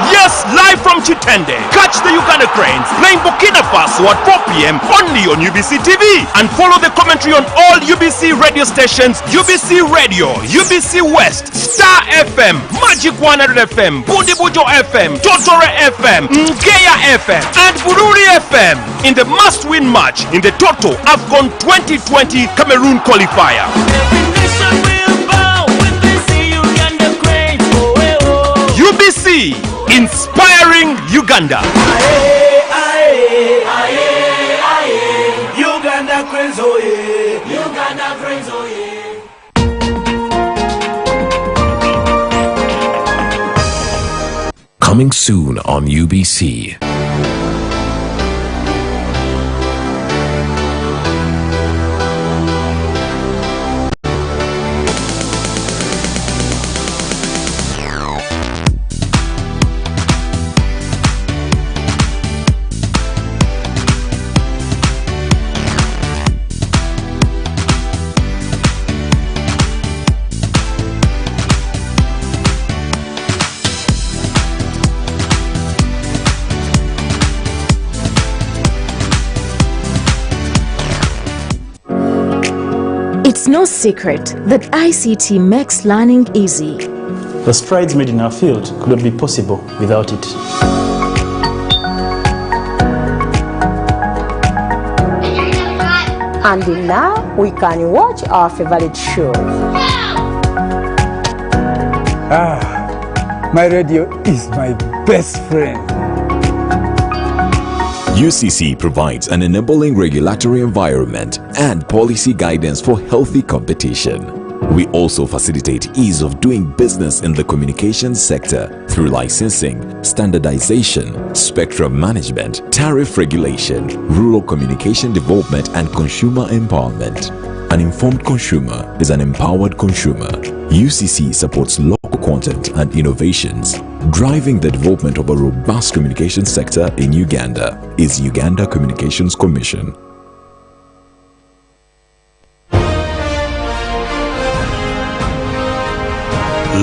Yes, live from Chitende. Catch the Uganda Cranes playing Burkina Faso at 4 p.m. only on UBC TV. And follow the commentary on all UBC radio stations: UBC Radio, UBC West, Star FM, Magic 100 FM, Bundibujo FM, Totore FM, Nkeya FM, and Bururi FM in the must-win match in the Toto AFCON 2020 Cameroon qualifier. UBC, inspiring Uganda. Uganda Cranes, oh yeah. Uganda Cranes, oh yeah. Coming soon on UBC. It's no secret that ICT makes learning easy. The strides made in our field could not be possible without it. And now we can watch our favorite shows. My radio is my best friend. UCC provides an enabling regulatory environment and policy guidance for healthy competition. We also facilitate ease of doing business in the communications sector through licensing, standardization, spectrum management, tariff regulation, rural communication development, and consumer empowerment. An informed consumer is an empowered consumer. UCC supports local content and innovations. Driving the development of a robust communication sector in Uganda is Uganda Communications Commission.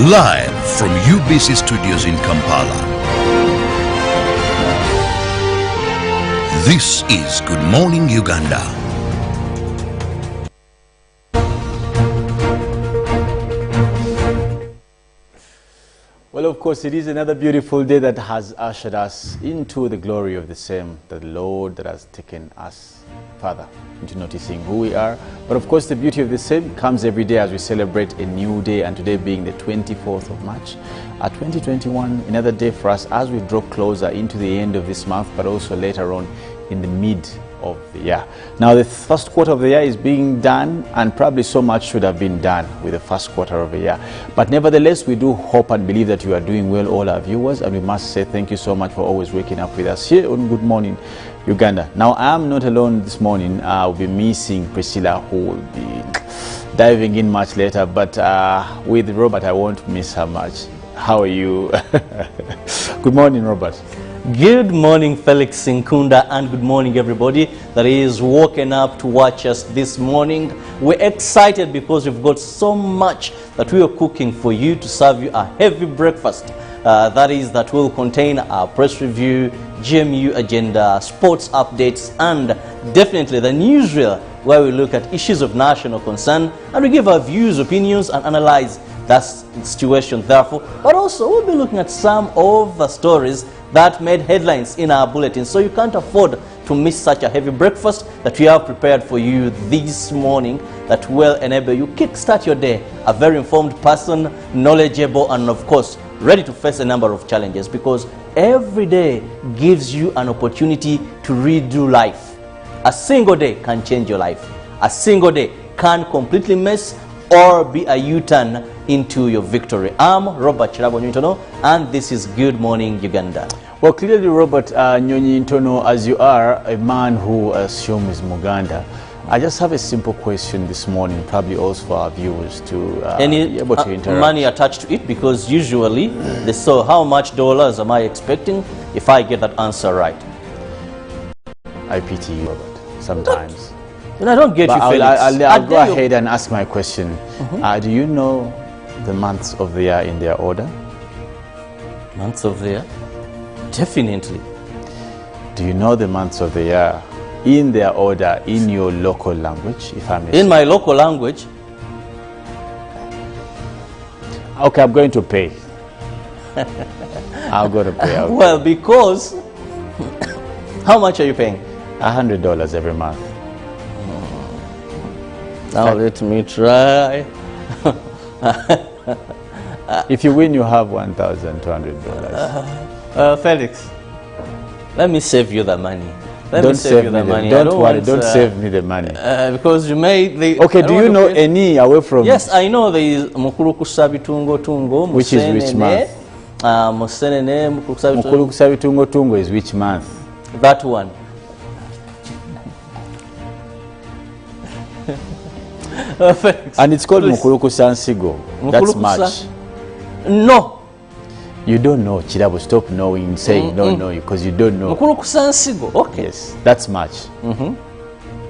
Live from UBC Studios in Kampala. This is Good Morning Uganda. Well, of course, it is another beautiful day that has ushered us into the glory of the same, the Lord that has taken us further into noticing who we are. But of course, the beauty of the same comes every day as we celebrate a new day, and today being the 24th of March, 2021, another day for us as we draw closer into the end of this month, but also later on in the mid of the year. Now, the first quarter of the year is being done, and probably so much should have been done with the first quarter of the year. But nevertheless, we do hope and believe that you are doing well, all our viewers, and we must say thank you so much for always waking up with us here on Good Morning Uganda. Now, I am not alone this morning. I'll be missing Priscilla, who will be diving in much later, but with Robert, I won't miss her much. How are you? Good morning, Robert. Good morning, Felix Sinkunda, and good morning, everybody that is woken up to watch us this morning. We're excited because we've got so much that we are cooking for you to serve you a heavy breakfast. That will contain our press review, GMU agenda, sports updates, and definitely the newsreel, where we look at issues of national concern and we give our views, opinions, and analyze that situation, therefore. But also, we'll be looking at some of the stories that made headlines in our bulletin, so you can't afford to miss such a heavy breakfast that we have prepared for you this morning that will enable you kickstart your day a very informed person, knowledgeable, and of course ready to face a number of challenges, because every day gives you an opportunity to redo life. A single day can change your life. A single day can completely mess or be a U-turn into your victory. I'm Robert Chirabo Nyintono, and this is Good Morning Uganda. Well, clearly, Robert Nyonyi Ntono, as you are a man who assumes Muganda, I just have a simple question this morning, probably also for our viewers to be able to interact. Money attached to it, because usually they say, how much dollars am I expecting if I get that answer right? I pity you, Robert, sometimes. I don't get but you, Felix. I'll go ahead and ask my question. Do you know the months of the year in their order? Months of the year? Definitely. Do you know the months of the year in their order in your local language, if I may say? In my local language? Okay, I'm going to pay. I'll go to pay. Well, because how much are you paying? $100 every month. Now let me try. If you win, you have $1,200. Felix, let me save you the money. Don't save me the money. Don't worry, don't save me the money. Because you made... Okay, do you know any away from... Yes, I know there is Mukuru Kusabitungo Tungo. Which is which month? Mukuru Kusabitungo Tungo is which month? That one. And it's called Mukuru Kusansigo. That's March. No. You don't know, Chirabo. Stop knowing, saying no, because you don't know. Mukuru Kusansigo. Okay. Yes, that's March.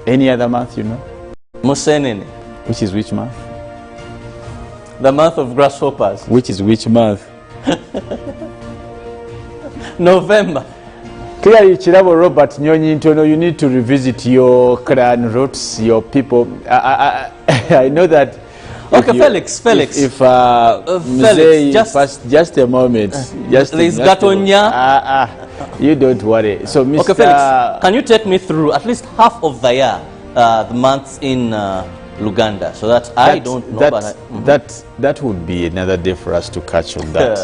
Any other month you know? Musenene. Which is which month? The month of grasshoppers. Which is which month? November. Clearly, Chirabo Robert Nyonyi Ntono, you need to revisit your clan roots, your people. I know that. Okay, Felix. If Felix, just a moment. You don't worry. So, Mr. Okay, Felix, can you take me through at least half of the year, the months in Uganda, so that I don't know. That would be another day for us to catch on that.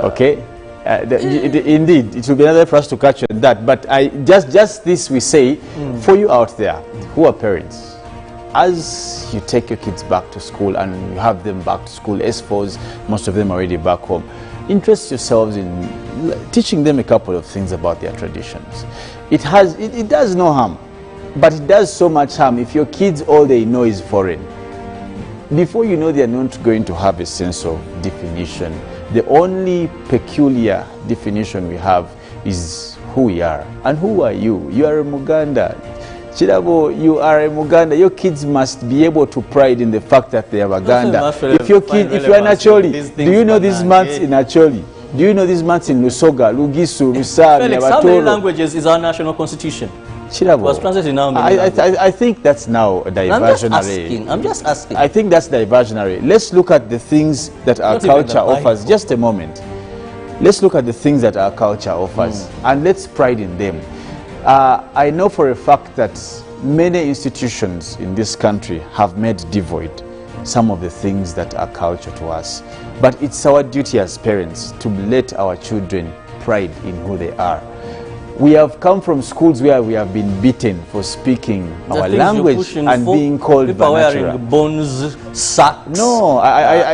Okay. Indeed, it will be another for us to catch on that. But just this we say for you out there who are parents. As you take your kids back to school and you have them back to school, S4s, most of them are already back home, interest yourselves in teaching them a couple of things about their traditions. It does no harm, but it does so much harm if your kids all they know is foreign. Before you know, they're not going to have a sense of definition. The only peculiar definition we have is who we are. And who are you? You are a Muganda. Chirabo, you are a Muganda. Your kids must be able to pride in the fact that they are Muganda. If you are in Acholi, do you know these months in Acholi? Do you know these months in Lusoga, Lugisu, Lusami, Felix, how many languages is our national constitution? Chirabo, was translated now. I think that's now diversionary. I'm just asking. I think that's diversionary. Let's look at the things that our culture offers. Just a moment. Let's look at the things that our culture offers and let's pride in them. I know for a fact that many institutions in this country have made devoid some of the things that are culture to us. But it's our duty as parents to let our children pride in who they are. We have come from schools where we have been beaten for speaking our language and being called people vernacular. Wearing bones, sacks. No,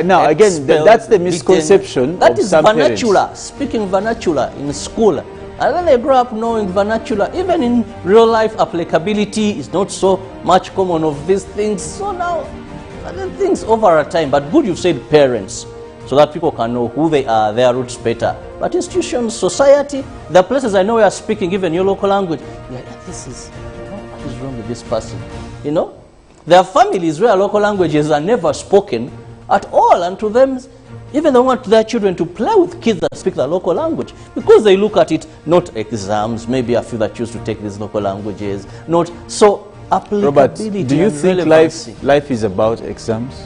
now again, that's the misconception. That is some vernacular, parents. speaking vernacular in school. And then they grow up knowing vernacular. Even in real life, applicability is not so much common of these things. So now, things over a time. But good you've said parents, so that people can know who they are, their roots better. But institutions, society, the places I know we are speaking even your local language, what is wrong with this person? You know? There are families where local languages are never spoken at all, and to them, even they want their children to play with kids that speak the local language, because they look at it, not exams, maybe a few that choose to take these local languages, not so applicability. Robert, do you think life is about exams?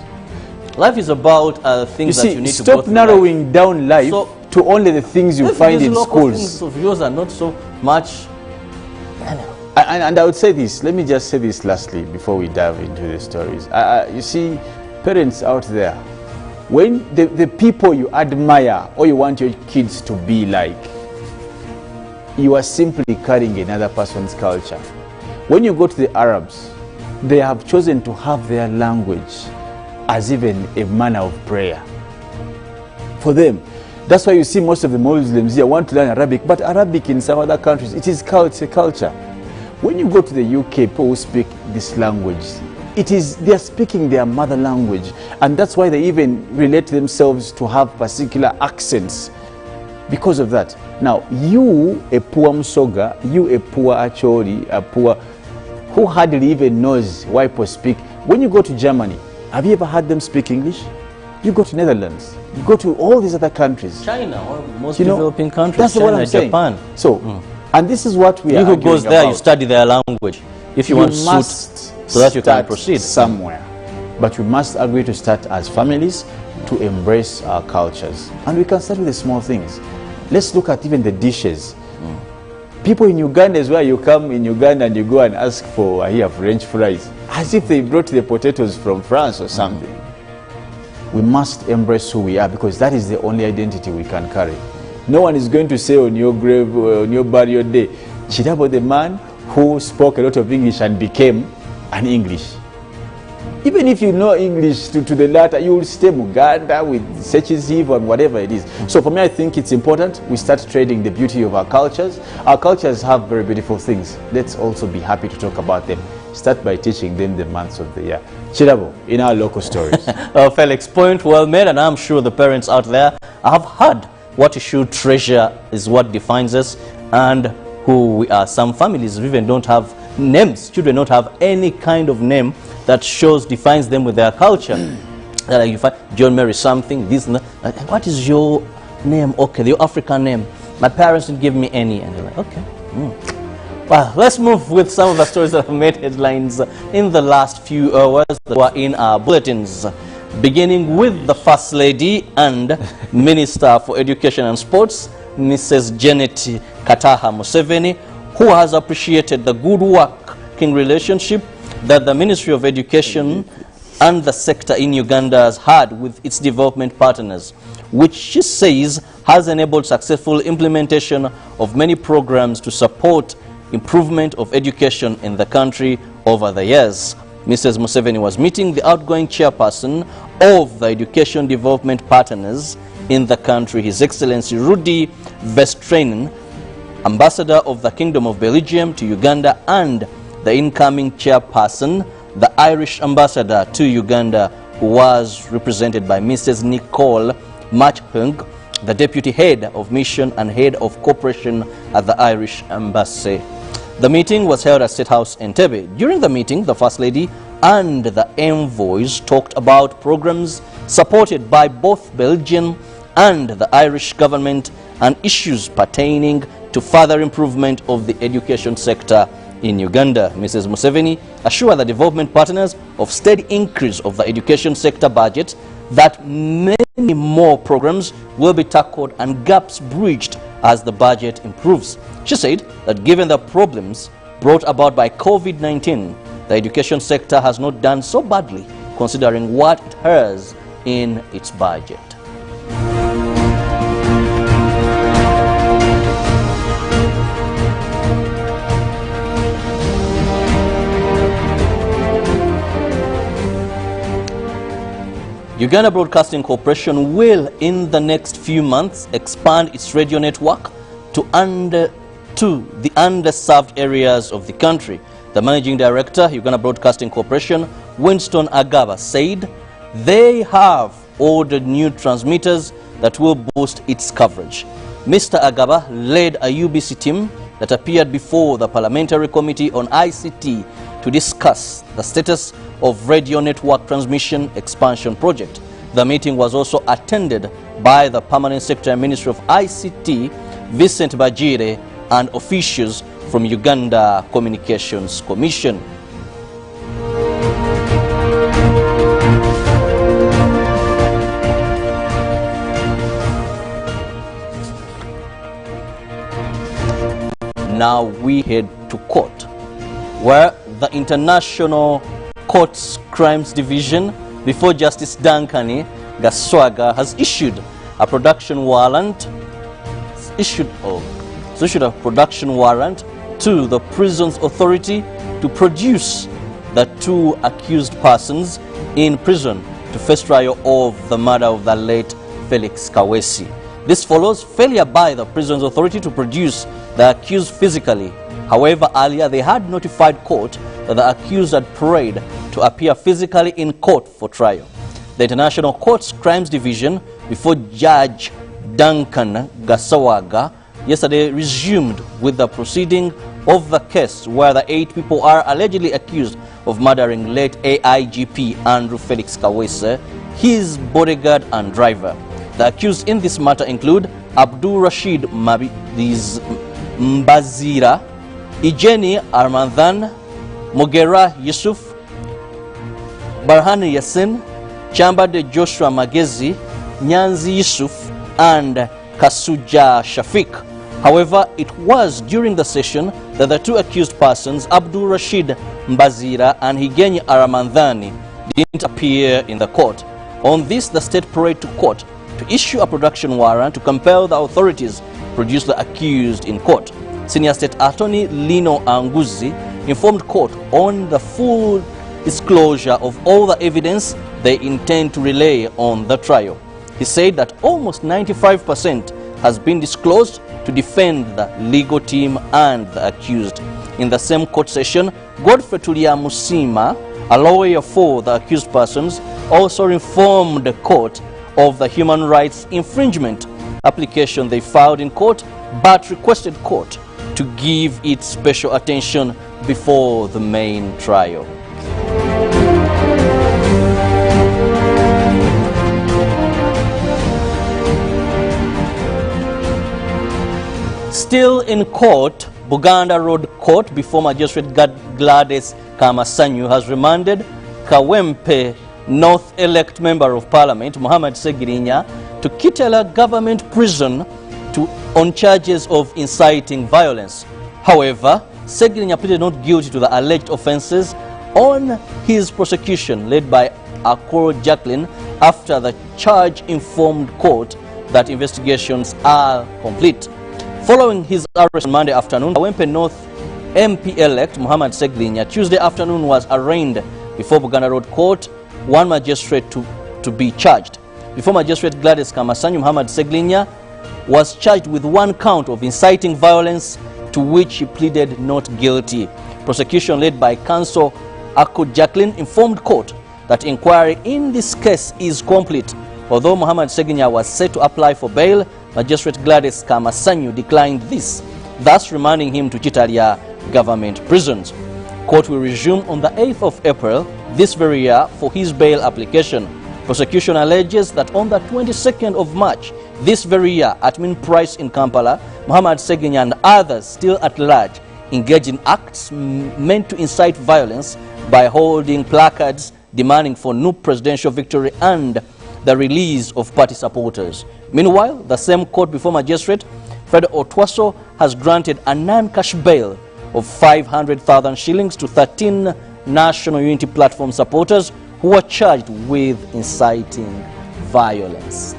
Life is about things that you need to go through. Stop narrowing down life to only the things you find in schools. Things of yours are not so much. And I would say this, let me just say this lastly before we dive into the stories. You see, parents out there, when the people you admire or you want your kids to be like, you are simply carrying another person's culture. When you go to the Arabs, they have chosen to have their language as even a manner of prayer. For them, that's why you see most of the Muslims here want to learn Arabic, but Arabic in some other countries, it's a culture. When you go to the UK, people who speak this language, they are speaking their mother language, and that's why they even relate themselves to have particular accents because of that. Now, you, a poor Msoga, you, a poor Acholi, a poor, who hardly even knows why people speak. When you go to Germany, have you ever heard them speak English? You go to Netherlands, You go to all these other countries. China, or most You know, developing countries, that's China, what I'm saying. Japan. So, and this is what we You are who goes there, about. you study their language. If you want to must suit, so that you can start proceed. somewhere. But we must agree to start as families to embrace our cultures. And we can start with the small things. Let's look at even the dishes. People in Uganda is where you come in Uganda and you go and ask for, here, French fries. As if they brought the potatoes from France or something. We must embrace who we are, because that is the only identity we can carry. No one is going to say on your grave, on your burial day, Chirabo, the man who spoke a lot of English and became an English. Even if you know English to the latter, you will stay Muganda with Sechizivo and whatever it is. So for me, I think it's important we start trading the beauty of our cultures. Our cultures have very beautiful things. Let's also be happy to talk about them. Start by teaching them the months of the year. Chirabo, in our local stories. Felix, point well made, and I'm sure the parents out there have heard what you should treasure is what defines us and who we are. Some families even don't have names. Children don't have any kind of name that defines them with their culture. Like you find John Mary something, this and that. What is your name? Okay, your African name. My parents didn't give me any. And they're like, okay. Well, let's move with some of the stories that have made headlines in the last few hours that were in our bulletins. Beginning with the First Lady and Minister for Education and Sports, Mrs. Janet Kataha Museveni, who has appreciated the good working relationship that the Ministry of Education and the sector in Uganda has had with its development partners, which she says has enabled successful implementation of many programs to support improvement of education in the country over the years. Mrs. Museveni was meeting the outgoing chairperson of the Education Development Partners in the country, His Excellency Rudy Vestreinen, Ambassador of the Kingdom of Belgium to Uganda, and the incoming chairperson, the Irish Ambassador to Uganda, who was represented by Mrs. Nicole Machung, the Deputy Head of Mission and Head of Cooperation at the Irish Embassy. The meeting was held at State House in Entebbe. During the meeting, the First Lady and the envoys talked about programs supported by both Belgian and the Irish government and issues pertaining to further improvement of the education sector in Uganda. Mrs. Museveni assured the development partners of steady increase of the education sector budget, that many more programs will be tackled and gaps bridged as the budget improves. She said that given the problems brought about by COVID-19, the education sector has not done so badly considering what it has in its budget. Uganda Broadcasting Corporation will, in the next few months, expand its radio network to the underserved areas of the country. The Managing Director, Uganda Broadcasting Corporation, Winston Agaba, said they have ordered new transmitters that will boost its coverage. Mr. Agaba led a UBC team that appeared before the Parliamentary Committee on ICT to discuss the status of radio network transmission expansion project. The meeting was also attended by the Permanent Secretary Ministry of ICT, Vincent Bajire, and officials from Uganda Communications Commission. Now we head to court, where the International Courts Crimes Division before Justice Duncan Gaswaga has issued a production warrant a production warrant to the Prisons Authority to produce the two accused persons in prison to face trial of the murder of the late Felix Kawesi. This follows failure by the Prisons Authority to produce the accused physically. However, earlier they had notified court that the accused had prayed to appear physically in court for trial. The International Courts Crimes Division before Judge Duncan Gasawaga yesterday resumed with the proceeding of the case, where the 8 people are allegedly accused of murdering late AIGP Andrew Felix Kawese, his bodyguard and driver. The accused in this matter include Abdul Rashid Mbazira, Ijeni Armandhan, Mogera Yusuf, Barhani Yassin, Chambade Joshua Magezi, Nyanzi Yusuf, and Kasuja Shafiq. However, it was during the session that the two accused persons, Abdul Rashid Mbazira and Higeni Aramandhani, didn't appear in the court. On this, the state prayed to court to issue a production warrant to compel the authorities to produce the accused in court. Senior State Attorney Lino Anguzi informed court on the full disclosure of all the evidence they intend to relay on the trial. He said that almost 95% has been disclosed to defend the legal team and the accused. In the same court session, Godfrey Tulia Musima, a lawyer for the accused persons, also informed the court of the human rights infringement application they filed in court, but requested court to give it special attention before the main trial. Still in court, Buganda Road Court before Magistrate Gladys Kamasanyu has remanded Kawempe North elect Member of Parliament Muhammad Segirinya to Kitela Government Prison on charges of inciting violence. However, Segirinya pleaded not guilty to the alleged offences on his prosecution led by Akoro Jacqueline after the charge informed court that investigations are complete. Following his arrest on Monday afternoon, Kawempe North MP-elect Muhammad Segirinya Tuesday afternoon was arraigned before Buganda Road Court, one magistrate to be charged. Before Magistrate Gladys Kamasanyu, Muhammad Segirinya was charged with one count of inciting violence to which he pleaded not guilty. Prosecution led by counsel Akko Jacqueline informed court that inquiry in this case is complete. Although Muhammad Segirinya was set to apply for bail, Magistrate Gladys Kamasanyu declined this, thus remanding him to Chitalia government prisons. Court will resume on the 8th of April this very year for his bail application. Prosecution alleges that on the 22nd of March this very year at Min Price in Kampala, Muhammad Segirinya and others still at large engaged in acts meant to incite violence by holding placards demanding for new presidential victory and the release of party supporters. Meanwhile, the same court before Magistrate Fred Otwaso has granted a non-cash bail of 500,000 shillings to 13 National Unity Platform supporters who were charged with inciting violence.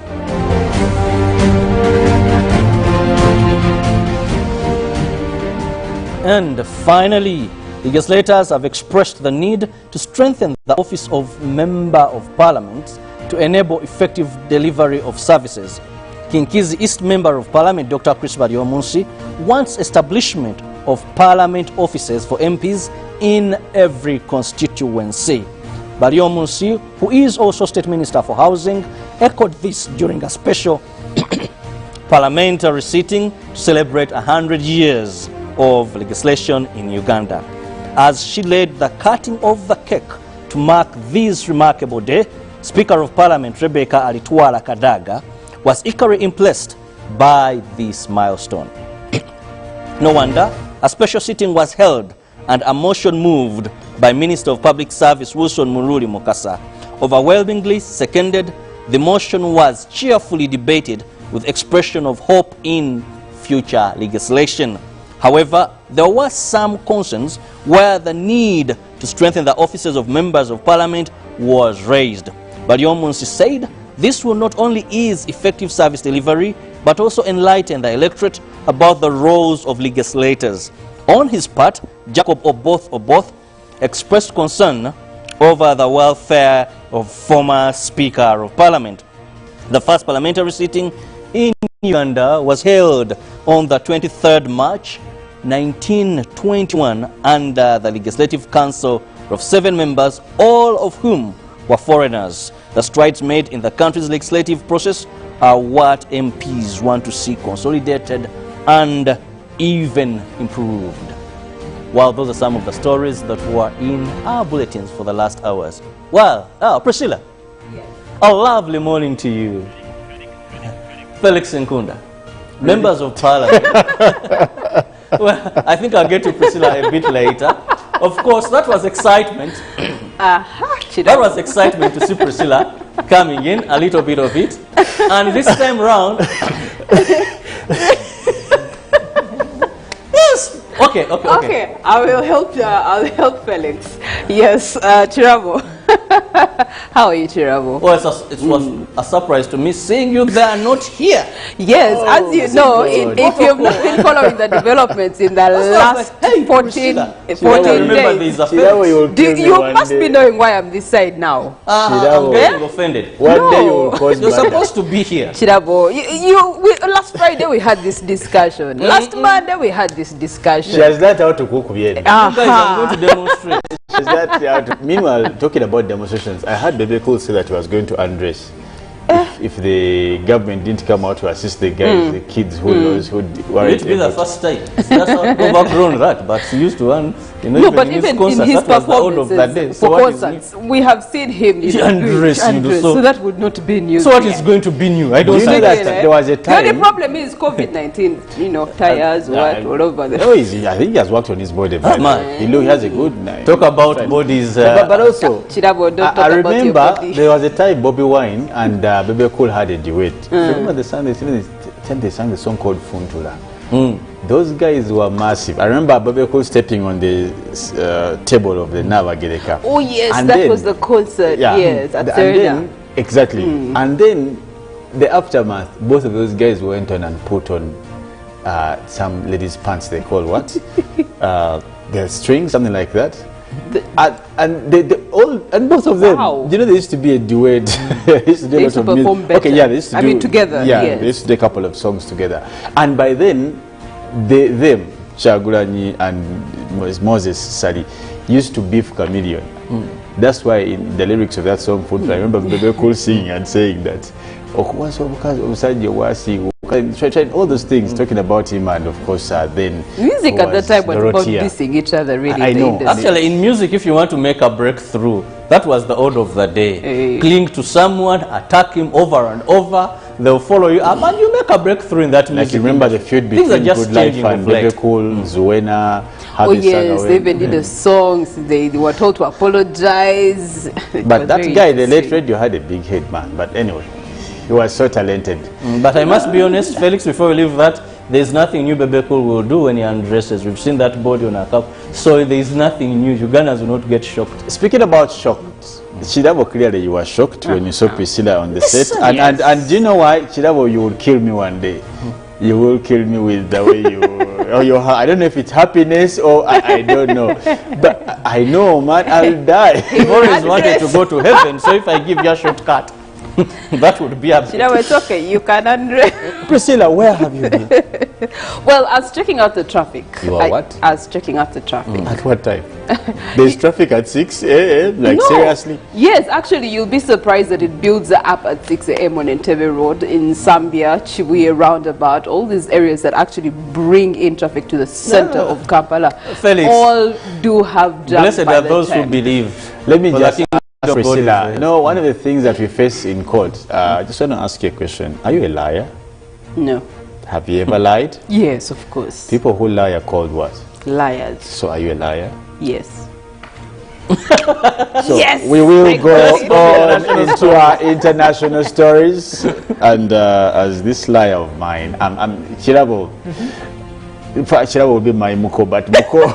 And finally, legislators have expressed the need to strengthen the office of Member of Parliament to enable effective delivery of services. Kinkizi East Member of Parliament Dr. Chris Baryomunsi wants establishment of Parliament offices for MPs in every constituency. Baryomunsi, who is also State Minister for Housing, echoed this during a special parliamentary sitting to celebrate 100 years of legislation in Uganda. As she led the cutting of the cake to mark this remarkable day, Speaker of Parliament Rebecca Alitwala Kadaga was equally impressed by this milestone. No wonder a special sitting was held and a motion moved by Minister of Public Service Wilson Muruli Mukasa. Overwhelmingly seconded, the motion was cheerfully debated with expression of hope in future legislation. However, there were some concerns where the need to strengthen the offices of members of parliament was raised. Baryomunsi said this will not only ease effective service delivery, but also enlighten the electorate about the roles of legislators. On his part, Jacob Oboth expressed concern over the welfare of former Speaker of Parliament. The first parliamentary sitting in Uganda was held on the 23rd March 1921 under the Legislative Council of 7 members, all of whom were foreigners. The strides made in the country's legislative process are what MPs want to see consolidated and even improved. Well, those are some of the stories that were in our bulletins for the last hours. Well, Priscilla, yes. A lovely morning to you. Felix Nkunda, members of parliament. Well, I think I'll get to Priscilla a bit later. Of course, that was excitement. That was excitement to see Priscilla coming in, a little bit of it. And this time round, yes. Okay. I will help you. I'll help Felix. Yes, Chirabo. How are you, Chirabo? Well, it was a surprise to me seeing you there, not here. Yes, as you know, if you've not been following the developments in the last 14 days, you must be knowing why I'm this side now. I'm getting offended. One day you will cause You're supposed to be here. Chirabo, last Friday we had this discussion. Last Monday we had this discussion. She has learned how to cook bien. You guys are going to demonstrate. Meanwhile, talking about demonstrations, I heard Bebe Cool say that he was going to undress if the government didn't come out to assist the guys, the kids who were. It would be the first time. That's not overgrown that, but he used to run. No, but even in his performances for concerts, we have seen him undress, so that would not be new. So what is going to be new? I don't see that. There was a time. The only problem is COVID-19. Tires, all over the. No, I think he has worked on his body. Man, he has a good night. Talk about bodies. But also, I remember there was a time Bobby Wine and Bebe Cool had a duet. Remember the song they sang the song called Funtula. Those guys were massive. I remember Bebe Cool stepping on the table of the Navagereka. Oh yes, and that was the concert. Yeah, yes, at then, exactly. And then the aftermath, both of those guys went on and put on some ladies' pants. They call what? The string, something like that. And both of them, they used to be a duet. They used to do a lot of music. Okay, yeah, they used to do together. Yeah, they used to do a couple of songs together. And by then, them, Chagurani and Moses Sali, used to beef Chameleon. That's why in the lyrics of that song, I remember Bebe Cool singing and saying that, all those things, talking about him, and of course then music at that time was about dissing each other, really. I know. Actually, in music, if you want to make a breakthrough, that was the order of the day. Cling to someone, attack him over and over, they'll follow you up, and you make a breakthrough in that music. Like you remember the feud between Good Life and Bebe Cool, Zuena. Oh yes, they even did the songs. They were told to apologize. But that guy, the late radio, had a big head, man. But anyway, he was so talented. But I must be honest, Felix, before we leave that, there's nothing new Bebe Cool will do when he undresses. We've seen that body on a cup. So there's nothing new. Ugandans will not get shocked. Speaking about shocked, Chidabo, clearly you were shocked when you saw Priscilla on the set. And do you know why? Chidabo, you will kill me one day. You will kill me with the way you... I don't know if it's happiness or I don't know. But I know, man, I'll die. You've always wanted to go to heaven, so if I give you a shortcut, that would be a bit. It's okay. You can undress. Priscilla, where have you been? Well, I was checking out the traffic. You are what? I was checking out the traffic. At what time? There's traffic at 6 a.m. Like no. Seriously? Yes, actually, you'll be surprised that it builds up at 6 a.m. on Entebbe Road in Zambia, Chibuye roundabout, all these areas that actually bring in traffic to the center of Kampala. Felix, all do have jam. Blessed are those who believe. Let me just ask Priscilla, you know, one of the things that we face in court, I just want to ask you a question. Are you a liar? No. Have you ever lied? Yes, of course. People who lie are called what? Liars. So are you a liar? Yes. So yes! We will go on into our international stories. And as this liar of mine, I'm Chirabo. Chirabo will be my Muko, but Muko.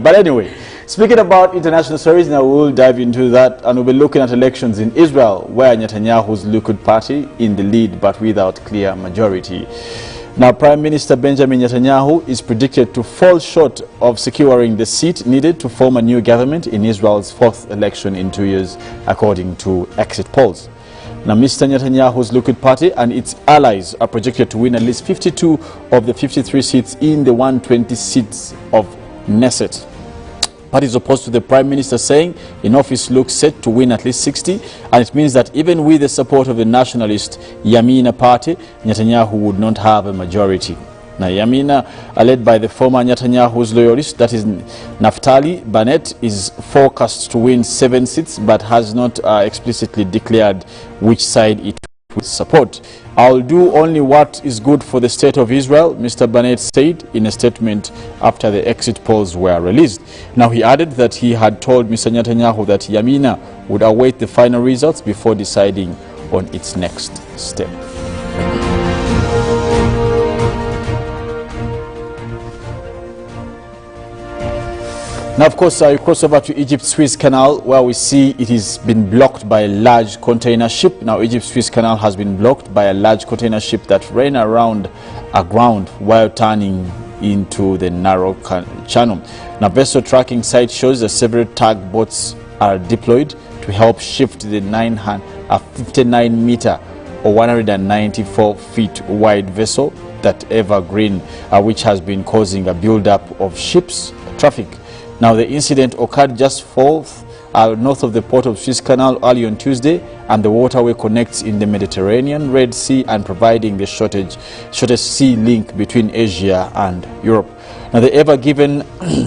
But anyway, speaking about international stories, now we'll dive into that, and we'll be looking at elections in Israel, where Netanyahu's Likud party in the lead, but without clear majority. Now, Prime Minister Benjamin Netanyahu is predicted to fall short of securing the seat needed to form a new government in Israel's fourth election in 2 years, according to exit polls. Now, Mr. Netanyahu's Likud party and its allies are projected to win at least 52 of the 53 seats in the 120 seats of Knesset. Parties opposed to the Prime Minister saying in office looks set to win at least 60, and it means that even with the support of the nationalist Yamina party, Netanyahu would not have a majority. Now, Yamina, led by the former Netanyahu's loyalist, that is Naftali Bennett, is forecast to win 7 seats, but has not explicitly declared which side it will support. "I'll do only what is good for the state of Israel," Mr. Bennett said in a statement after the exit polls were released. Now, he added that he had told Mr. Netanyahu that Yamina would await the final results before deciding on its next step. Now, of course, we cross over to Egypt's Suez Canal, where we see it has been blocked by a large container ship. Now, Egypt's Suez Canal has been blocked by a large container ship that ran around aground while turning into the narrow channel. Now, vessel tracking site shows that several tugboats are deployed to help shift the 59-meter or 194 feet wide vessel, that Evergreen, which has been causing a build-up of ships traffic. Now, the incident occurred just north of the port of Suez Canal early on Tuesday, and the waterway connects in the Mediterranean, Red Sea, and providing the shortest sea link between Asia and Europe. Now, the Ever Given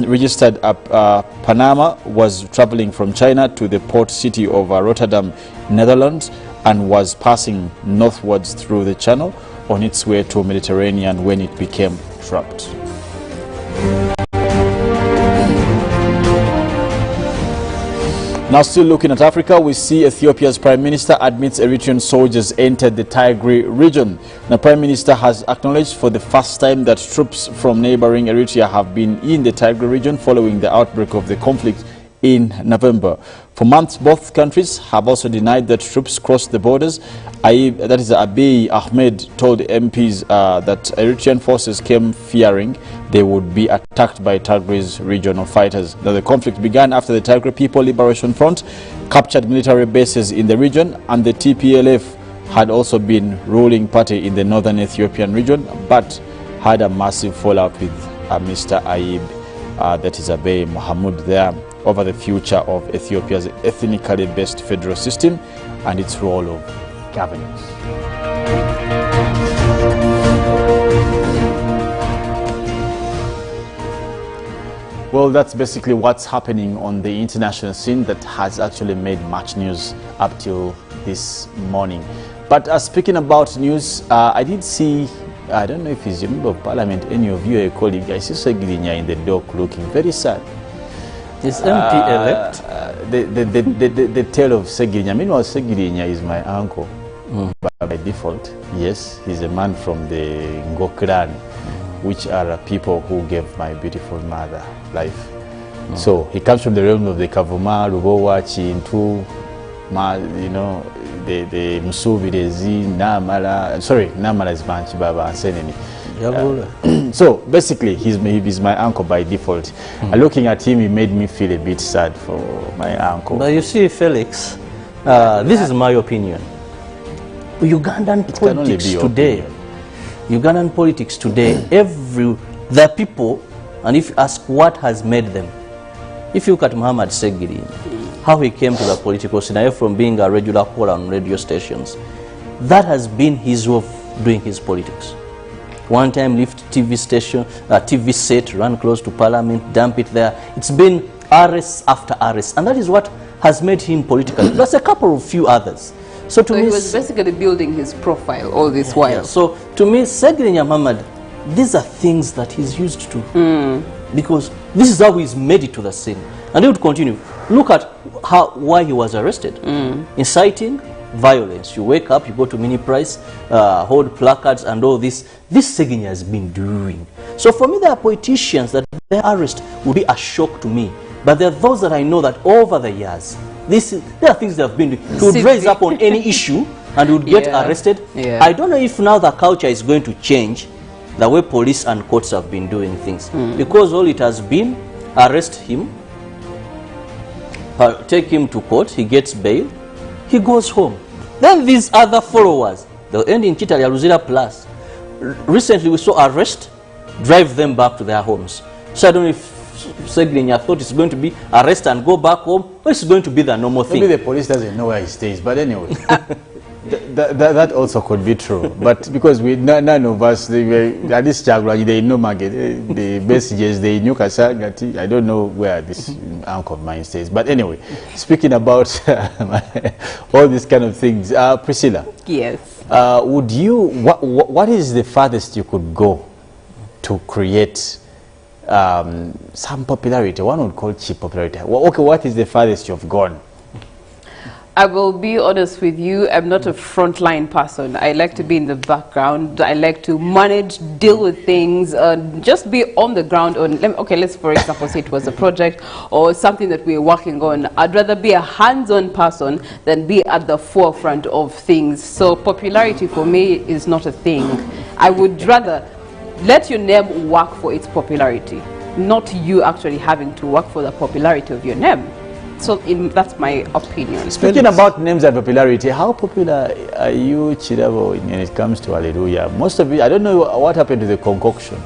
registered Panama was traveling from China to the port city of Rotterdam, Netherlands, and was passing northwards through the channel on its way to Mediterranean when it became trapped. Now, still looking at Africa, we see Ethiopia's Prime Minister admits Eritrean soldiers entered the Tigray region. The Prime Minister has acknowledged for the first time that troops from neighboring Eritrea have been in the Tigray region following the outbreak of the conflict in November. For months, both countries have also denied that troops crossed the borders. That is, Abiy Ahmed told MPs that Eritrean forces came fearing they would be attacked by Tigray's regional fighters. Now, the conflict began after the Tigray People Liberation Front captured military bases in the region, and the TPLF had also been ruling party in the northern Ethiopian region, but had a massive fallout with Mr. that is Abiy Mohammed there, over the future of Ethiopia's ethnically based federal system and its role of governance. Well, that's basically what's happening on the international scene that has actually made much news up till this morning. But speaking about news, I did see, I don't know if he's a member of parliament, any of you, a colleague, I see Segirinya in the dock looking very sad. Is MP elect? The tale of Segirinya. Meanwhile, Segirinya is my uncle by default. Yes, he's a man from the Ngokran, which are people who gave my beautiful mother life. So he comes from the realm of the Kavuma, Rubowa, Chintu, you know, the Musubirezi, Namala. Sorry, Namala is Banchi Baba and Seneni. So basically, he's my uncle by default. Looking at him, he made me feel a bit sad for my uncle. But you see, Felix, this is my opinion. Ugandan politics today, the people, and if you ask what has made them, if you look at Muhammad Segiri, how he came to the political scenario from being a regular caller on radio stations, that has been his way of doing his politics. One time lift TV station, TV set, run close to parliament, dump it there. It's been arrest after arrest, and that is what has made him political. Plus a couple of few others. So to me, he was basically building his profile all this while. Yeah. So to me, Segirinya Muhammad, these are things that he's used to, because this is how he's made it to the scene, and he would continue. Look at why he was arrested, inciting violence. You wake up, you go to Mini Price, hold placards and all this. This Segirinya has been doing. So for me, there are politicians that their arrest would be a shock to me. But there are those that I know that over the years, there are things they have been doing. He would raise up on any issue and would get arrested. Yeah. I don't know if now the culture is going to change the way police and courts have been doing things. Because all it has been, arrest him, take him to court, he gets bail, he goes home. Then these other followers, they'll end in Chitali Luzira Plus. Recently we saw arrest, drive them back to their homes. So I don't know if Segirinya thought it's going to be arrest and go back home, or it's going to be the normal thing. Maybe the police doesn't know where he stays, but anyway. That also could be true, but because none of us, at this Jaguar, they know market, the messages, they knew Kasagati. I don't know where this uncle of mine stays, but anyway, speaking about all these kind of things, Priscilla. Yes. Would you? What is the farthest you could go to create some popularity? One would call cheap popularity. Okay, what is the farthest you've gone? I will be honest with you, I'm not a frontline person. I like to be in the background. I like to manage, deal with things, just be on the ground. Let's for example say it was a project or something that we're working on. I'd rather be a hands-on person than be at the forefront of things. So popularity for me is not a thing. I would rather let your name work for its popularity, not you actually having to work for the popularity of your name. So that's my opinion. Speaking about names and popularity, how popular are you, Chirabo, when it comes to Hallelujah? Most of you, I don't know what happened to the concoctions.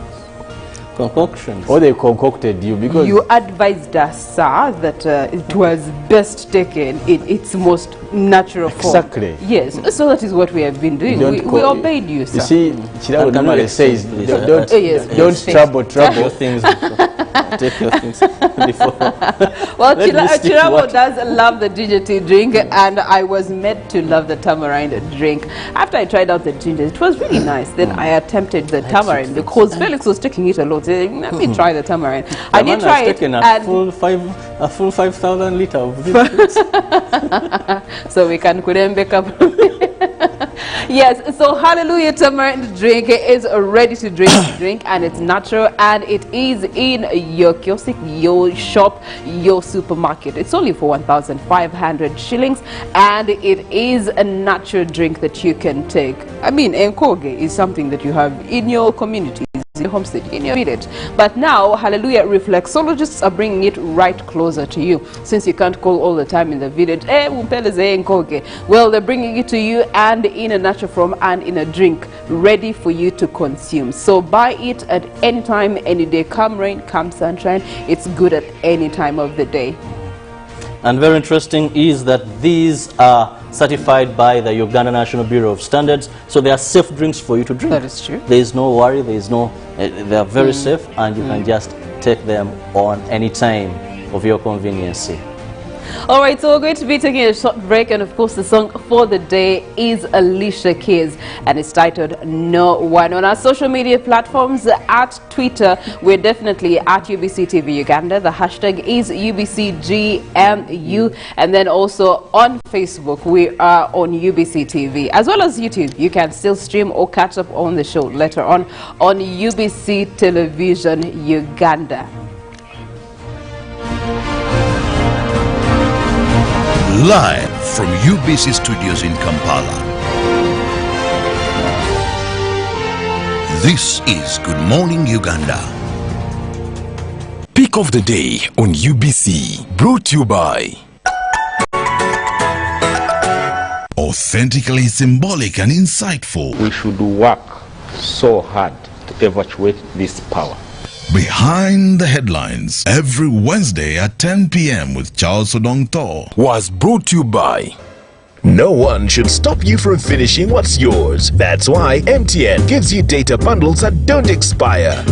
Concoctions? Or they concocted you because... You advised us, sir, that it was best taken in its most natural form. Exactly. Yes, so that is what we have been doing. We obeyed you, sir. You see, Chirabo normally says, don't trouble your things before. Take your things before. Well, Chirabo does love the ginger tea drink, and I was meant to love the tamarind drink. After I tried out the ginger, it was really nice. Then I attempted the tamarind because Felix was taking it a lot. Let me try the tamarind. I did try it. A full 5,000 litre of this. So we can make up. Yes, so Hallelujah Tamarind drink is a ready to drink and it's natural and it is in your kiosk, your shop, your supermarket. It's only for 1,500 shillings and it is a natural drink that you can take. I mean, Nkoge is something that you have in your community, in your homestead, in your village. But now, Hallelujah reflexologists are bringing it right closer to you. Since you can't call all the time in the village, well, they're bringing it to you and in a natural form and in a drink ready for you to consume. So buy it at any time, any day. Come rain, come sunshine. It's good at any time of the day. And very interesting is that these are certified by the Uganda National Bureau of Standards, so they are safe drinks for you to drink. That is true. There is no worry, there is no, they are very safe and you can just take them on any time of your convenience. All right, so we're going to be taking a short break, and of course the song for the day is Alicia Keys and it's titled No One. On our social media platforms, at Twitter we're definitely at UBC TV Uganda. The hashtag is UBCGMU, and then also on Facebook we are on UBC TV as well as YouTube. You can still stream or catch up on the show later on UBC Television Uganda. Live from UBC Studios in Kampala. This is Good Morning Uganda. Pick of the day on UBC, brought to you by Authentically symbolic and insightful. We should work so hard to evacuate this power. Behind the Headlines, every Wednesday at 10 p.m. with Charles Odongto. Was brought to you by No one should stop you from finishing what's yours. That's why MTN gives you data bundles that don't expire.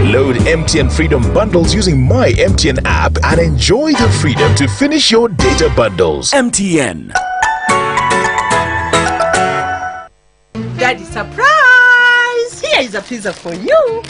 Load MTN Freedom Bundles using My MTN app and enjoy the freedom to finish your data bundles. MTN. Daddy, surprise! Here is a pizza for you.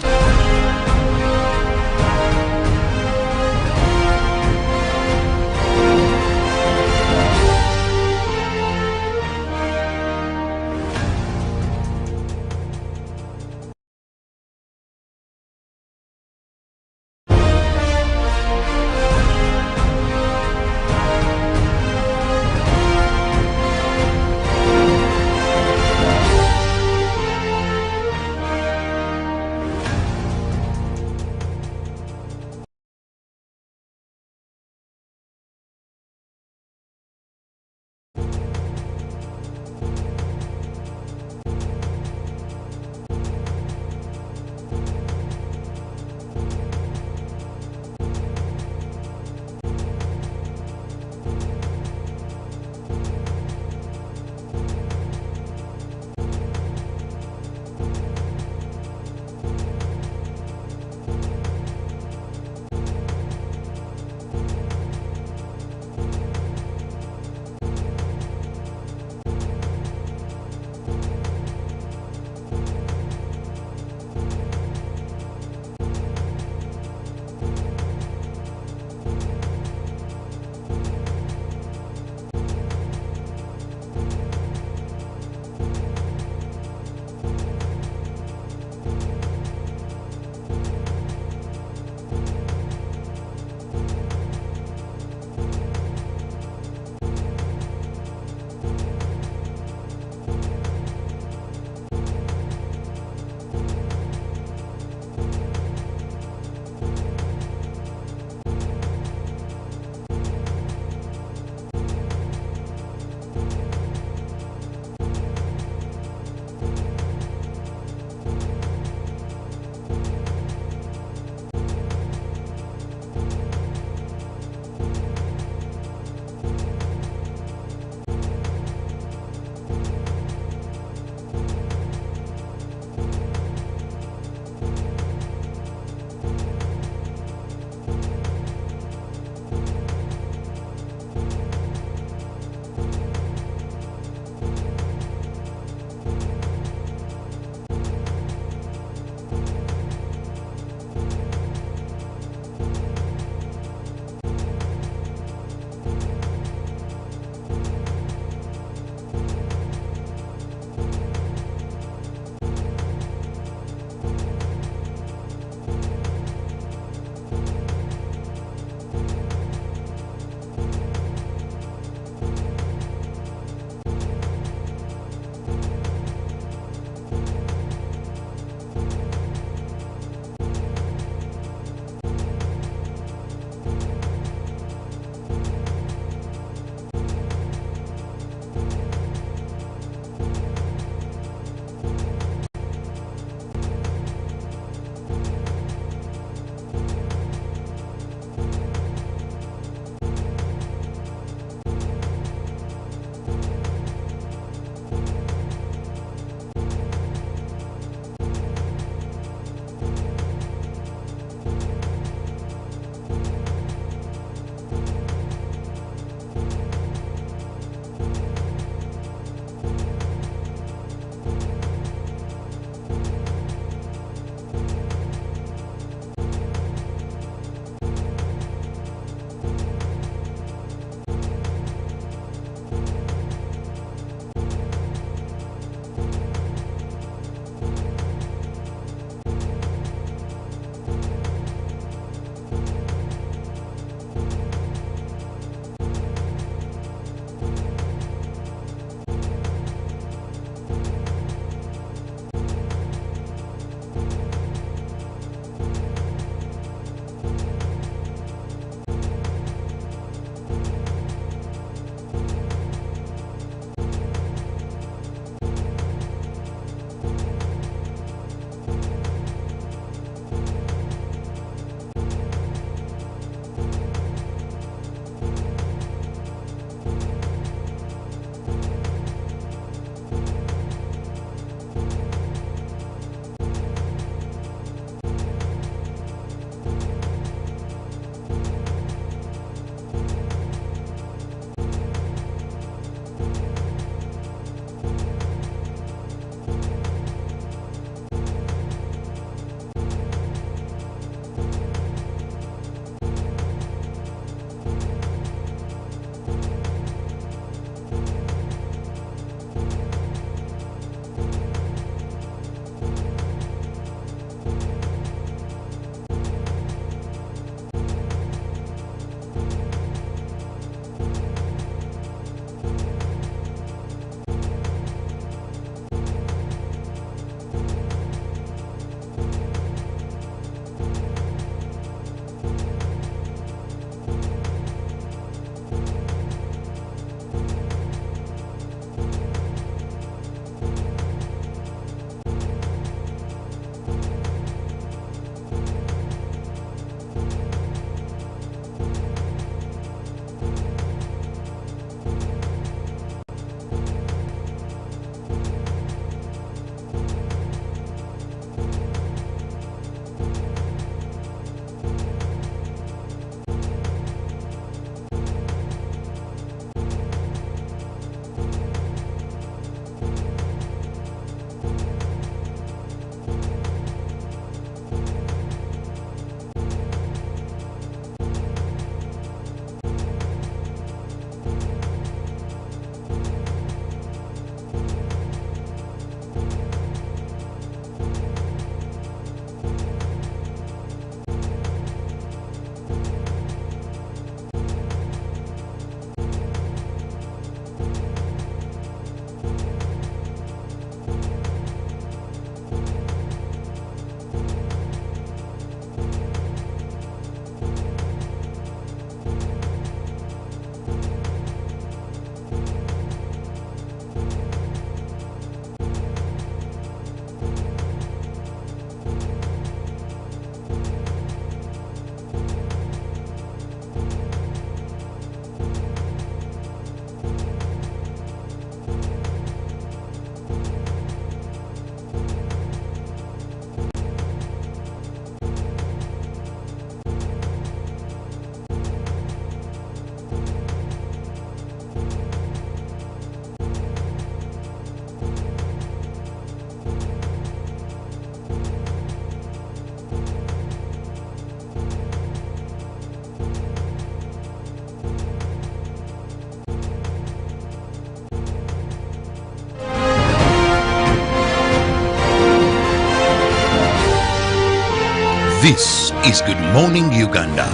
This is Good Morning Uganda.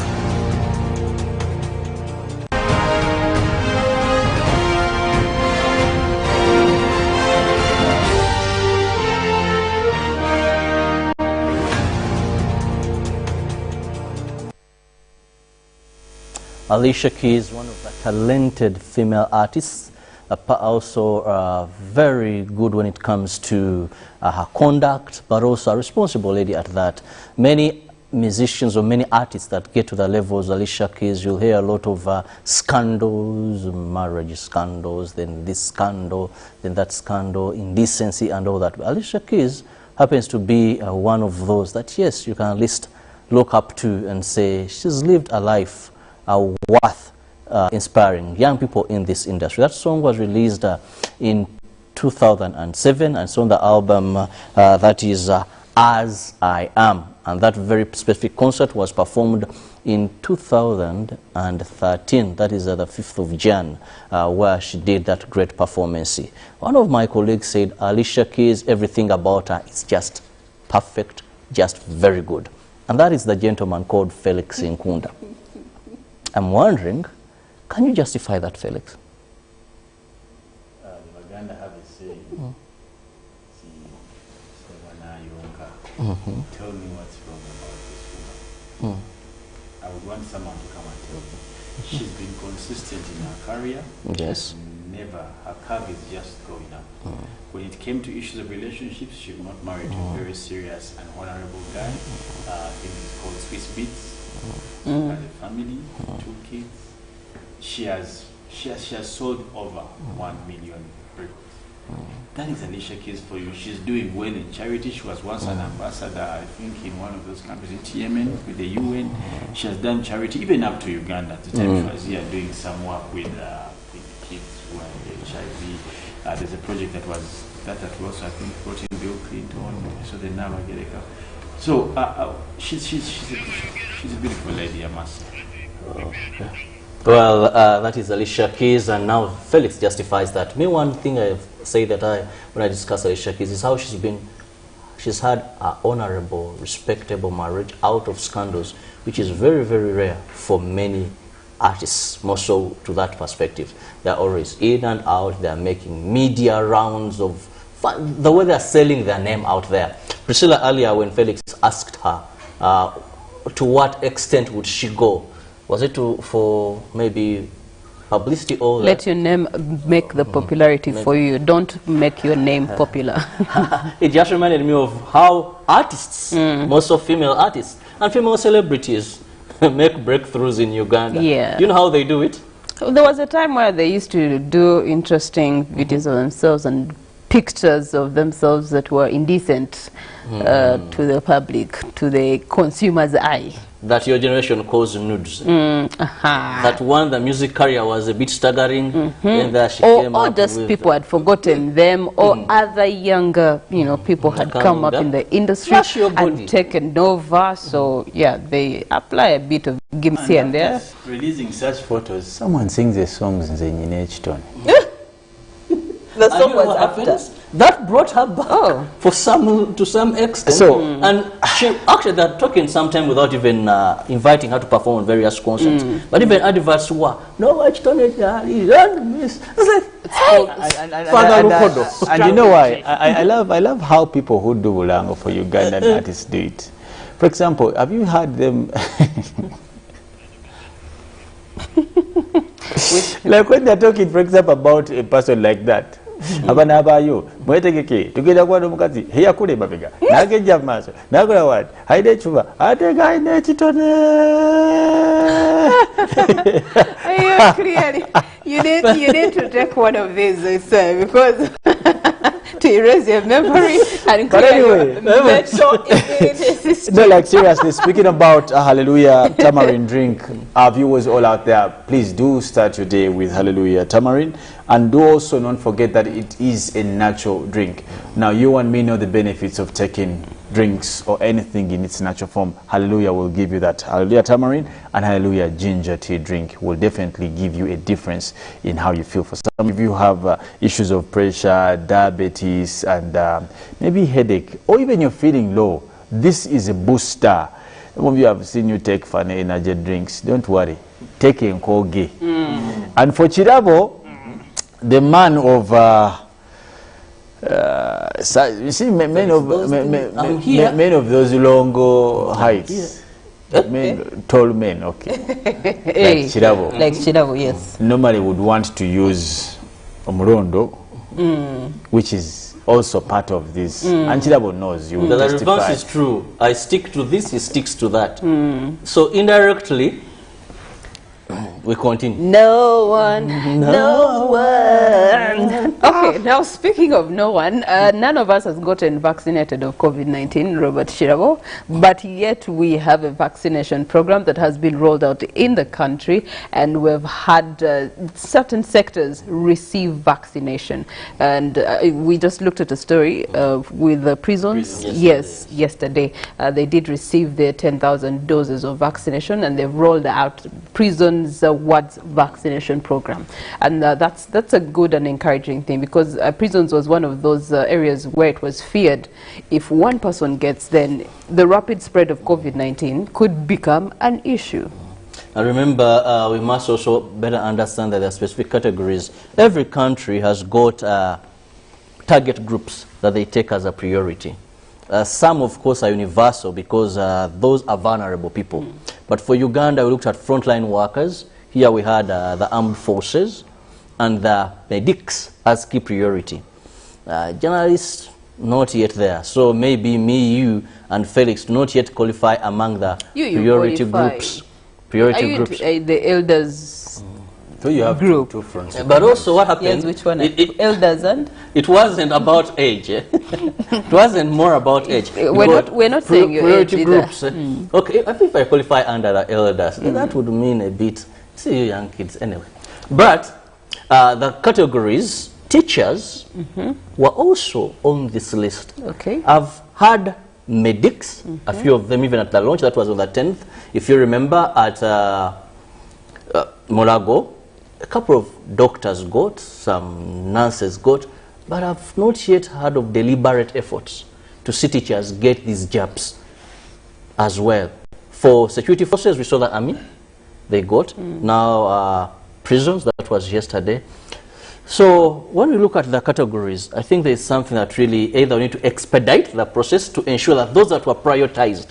Alicia Keys, one of the talented female artists, also very good when it comes to her conduct, but also a responsible lady at that. Many musicians or many artists that get to the levels Alicia Keys, you'll hear a lot of scandals, marriage scandals, then this scandal, then that scandal, indecency and all that. Alicia Keys happens to be one of those that, yes, you can at least look up to and say she's lived a life worth inspiring young people in this industry. That song was released in 2007 and it's on the album that is As I Am, and that very specific concert was performed in 2013, that is the 5th of Jan, where she did that great performance. One of my colleagues said Alicia Keys, everything about her is just perfect, just very good, and that is the gentleman called Felix Nkunda. I'm wondering, can you justify that, Felix? Uganda have a saying, tell me what's wrong about this woman. I would want someone to come and tell me. She's been consistent in her career. Yes. Never, her curve is just going up. When it came to issues of relationships, she was not married to a very serious and honorable guy. I think it's called Swiss Beats. Has a family, 2 kids. She has sold over 1 million records. That is Alicia Keys for you. She's doing well in charity. She was once an ambassador, I think, in one of those countries in TMN with the UN. She has done charity even up to Uganda. At the time she was here doing some work with kids who are HIV. There's a project that was also, I think, brought in Bill Clinton, so they never get it. So she's a beautiful lady, I must say. Okay. Well, that is Alicia Keys, and now Felix justifies that. Me, one thing I say that when I discuss Alicia Keys is how she's had an honorable, respectable marriage out of scandals, which is very, very rare for many artists, more so to that perspective. They're always in and out, they're making media rounds of the way they're selling their name out there. Priscilla, earlier when Felix asked her to what extent would she go, was it for maybe publicity or let your name make the popularity for you, don't make your name popular. It just reminded me of how artists, most of female artists and female celebrities make breakthroughs in Uganda. Yeah. You know how they do it? There was a time where they used to do interesting videos of themselves and pictures of themselves that were indecent to the public, to the consumer's eye. That your generation calls nudes. That one, the music career was a bit staggering. And that she came or up just with people had forgotten them, or other younger, people had come up in the industry and taken over. So yeah, they apply a bit of gimmicks here and there. Releasing such photos, someone sings the songs in H-tone. The song was after. That brought her back to some extent. So, and she actually, they're talking sometime without even inviting her to perform on various concerts. But even adverts were, no, I don't miss. It's like, and you know why? I love how people who do Bulango for Ugandan artists do it. For example, have you heard them? Like when they're talking, for example, about a person like that. Abana abayo mwetegeke tugenda kwa omukazi heya kule mabega nagejja maaso nakola wati haide chuba atega haide kitone. Clearly you need to take one of these, because to erase your memory and clear your mental system. No, like seriously, speaking about Hallelujah Tamarind drink, our viewers all out there, please do start your day with Hallelujah Tamarind, and do also not forget that it is a natural drink. Now, you and me know the benefits of taking drinks or anything in its natural form. Hallelujah will give you that. Hallelujah Tamarind and Hallelujah ginger tea drink will definitely give you a difference in how you feel. For some of you have issues of pressure, diabetes, and maybe headache, or even you're feeling low, this is a booster. Some of you have seen you take fun energy drinks. Don't worry. Take Nkoge. And for Chirabo, the man of you see, men of those long heights. Tall men, okay. Like Chirabo. Like Chirabo, yes. Normally would want to use Omurondo, which is also part of this. And Chirabo knows you. The reverse is true. I stick to this, he sticks to that. So indirectly, we continue. No one. Okay, now speaking of no one, none of us has gotten vaccinated of COVID-19, Robert Shirabo, but yet we have a vaccination program that has been rolled out in the country, and we've had certain sectors receive vaccination. And we just looked at a story with the prisons. Yes, yesterday. They did receive their 10,000 doses of vaccination, and they've rolled out prisons wards vaccination program, and that's a good and encouraging thing, because prisons was one of those areas where it was feared if one person gets, then the rapid spread of COVID-19 could become an issue. Now remember, we must also better understand that there are specific categories. Every country has got target groups that they take as a priority. Some, of course, are universal because those are vulnerable people. But for Uganda, we looked at frontline workers. Here we had the armed forces and the medics as key priority. Journalists, not yet there. So maybe me, you, and Felix do not yet qualify among the priority groups. Priority groups. The elders so you have group. Two fronts. But also what happened? Yes, which one? Elders and? It wasn't about age. It wasn't more about age. We're not saying your priority age groups. Okay, I think if I qualify under the elders, that would mean a bit. See you young kids anyway. But the categories, teachers were also on this list. Okay. I've had medics, a few of them even at the launch. That was on the 10th. If you remember, at Molago, a couple of doctors got, some nurses got, but I've not yet heard of deliberate efforts to see teachers get these jabs as well. For security forces, we saw the army, they got. Now prisons, that was yesterday. So when we look at the categories, I think there's something that really either we need to expedite the process to ensure that those that were prioritized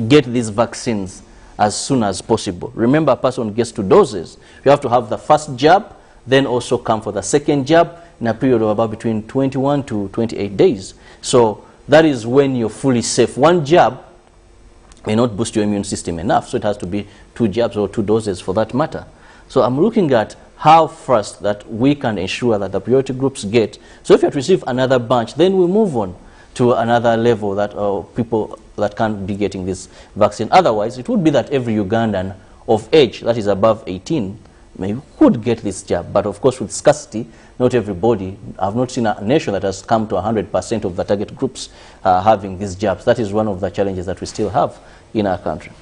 get these vaccines as soon as possible. Remember, a person gets 2 doses. You have to have the first jab, then also come for the second jab in a period of about between 21 to 28 days. So that is when you're fully safe. One jab may not boost your immune system enough, so it has to be 2 jabs or 2 doses for that matter. So I'm looking at how first that we can ensure that the priority groups get. So if you have to receive another bunch, then we move on to another level that people that can't be getting this vaccine. Otherwise, it would be that every Ugandan of age that is above 18 could get this jab. But of course, with scarcity, not everybody. I've not seen a nation that has come to 100% of the target groups having these jabs. That is one of the challenges that we still have in our country.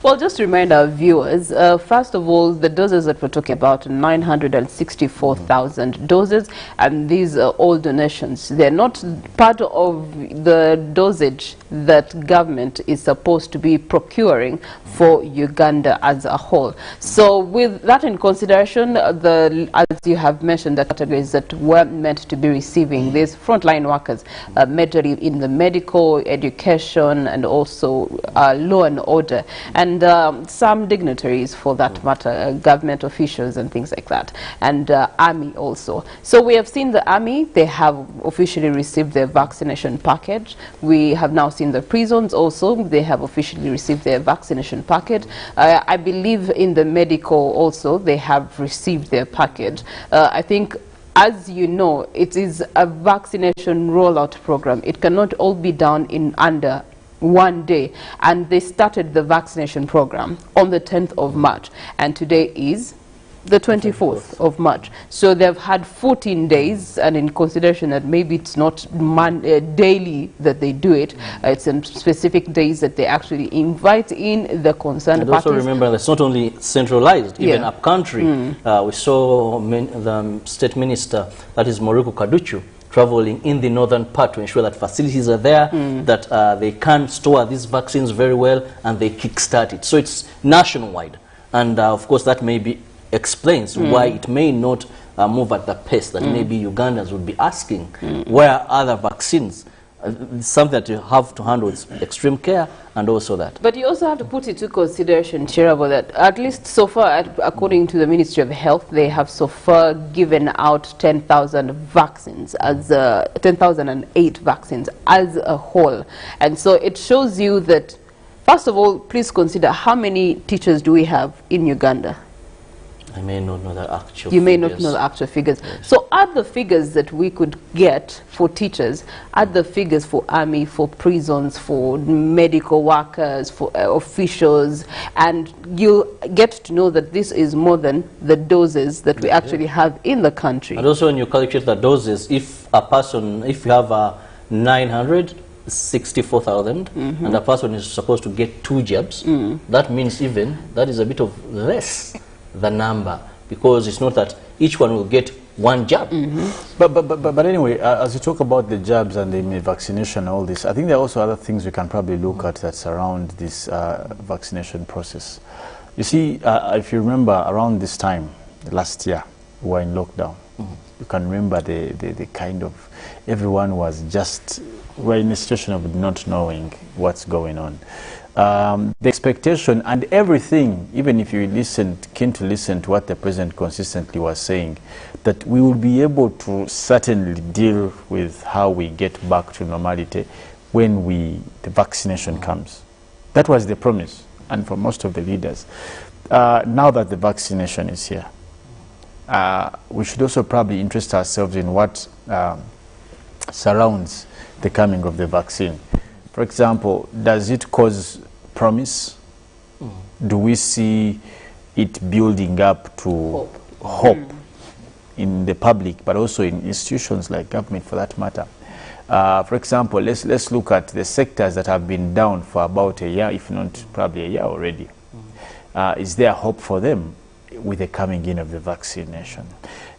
Well, just to remind our viewers, first of all, the doses that we're talking about, 964,000 doses, and these are all donations. They're not part of the dosage that government is supposed to be procuring for Uganda as a whole. So with that in consideration, as you have mentioned, the categories that were meant to be receiving these frontline workers, majorly in the medical, education, and also law and order, and some dignitaries for that matter, government officials and things like that, and army also. So we have seen the army, they have officially received their vaccination package. We have now seen the prisons also, they have officially received their vaccination package. I believe in the medical also, they have received their package. I think, as you know, it is a vaccination rollout program. It cannot all be done in under one day, and they started the vaccination program on the 10th of March, and today is the 24th of March. So they've had 14 days, and in consideration that maybe it's not daily that they do it, it's in specific days that they actually invite in the concerned and parties. Also remember, that's not only centralized, even up country. We saw the state minister, that is Moriku Kaduchu, traveling in the northern part to ensure that facilities are there, that they can store these vaccines very well, and they kickstart it. So it's nationwide. And of course, that maybe explains why it may not move at the pace that maybe Ugandans would be asking, where other vaccines, something that you have to handle with extreme care, and also that. But you also have to put into consideration, Chirabo, that at least so far, according to the Ministry of Health, they have so far given out 10,000 vaccines, as 10,008 vaccines as a whole. And so it shows you that, first of all, please consider how many teachers do we have in Uganda? I may not know the actual figures. You may not know the actual figures. Yes. So add the figures that we could get for teachers, add the figures for army, for prisons, for medical workers, for officials, and you'll get to know that this is more than the doses that we actually have in the country. And also when you calculate the doses, if a person, if you have 964,000 and a person is supposed to get 2 jabs, that means even that is a bit of less the number, because it's not that each one will get 1 jab. But anyway, as you talk about the jabs and the vaccination and all this, I think there are also other things we can probably look at that surround this vaccination process. You see, if you remember around this time last year, we were in lockdown. You can remember the kind of, everyone was just, we're in a situation of not knowing what's going on. The expectation and everything, even if you keen to listen to what the president consistently was saying, that we will be able to certainly deal with how we get back to normality when the vaccination comes. That was the promise, and for most of the leaders. Now that the vaccination is here, we should also probably interest ourselves in what surrounds the coming of the vaccine. For example, does it cause promise? Do we see it building up to hope in the public, but also in institutions like government for that matter? For example, let's look at the sectors that have been down for about a year, if not probably a year already. Is there hope for them with the coming in of the vaccination?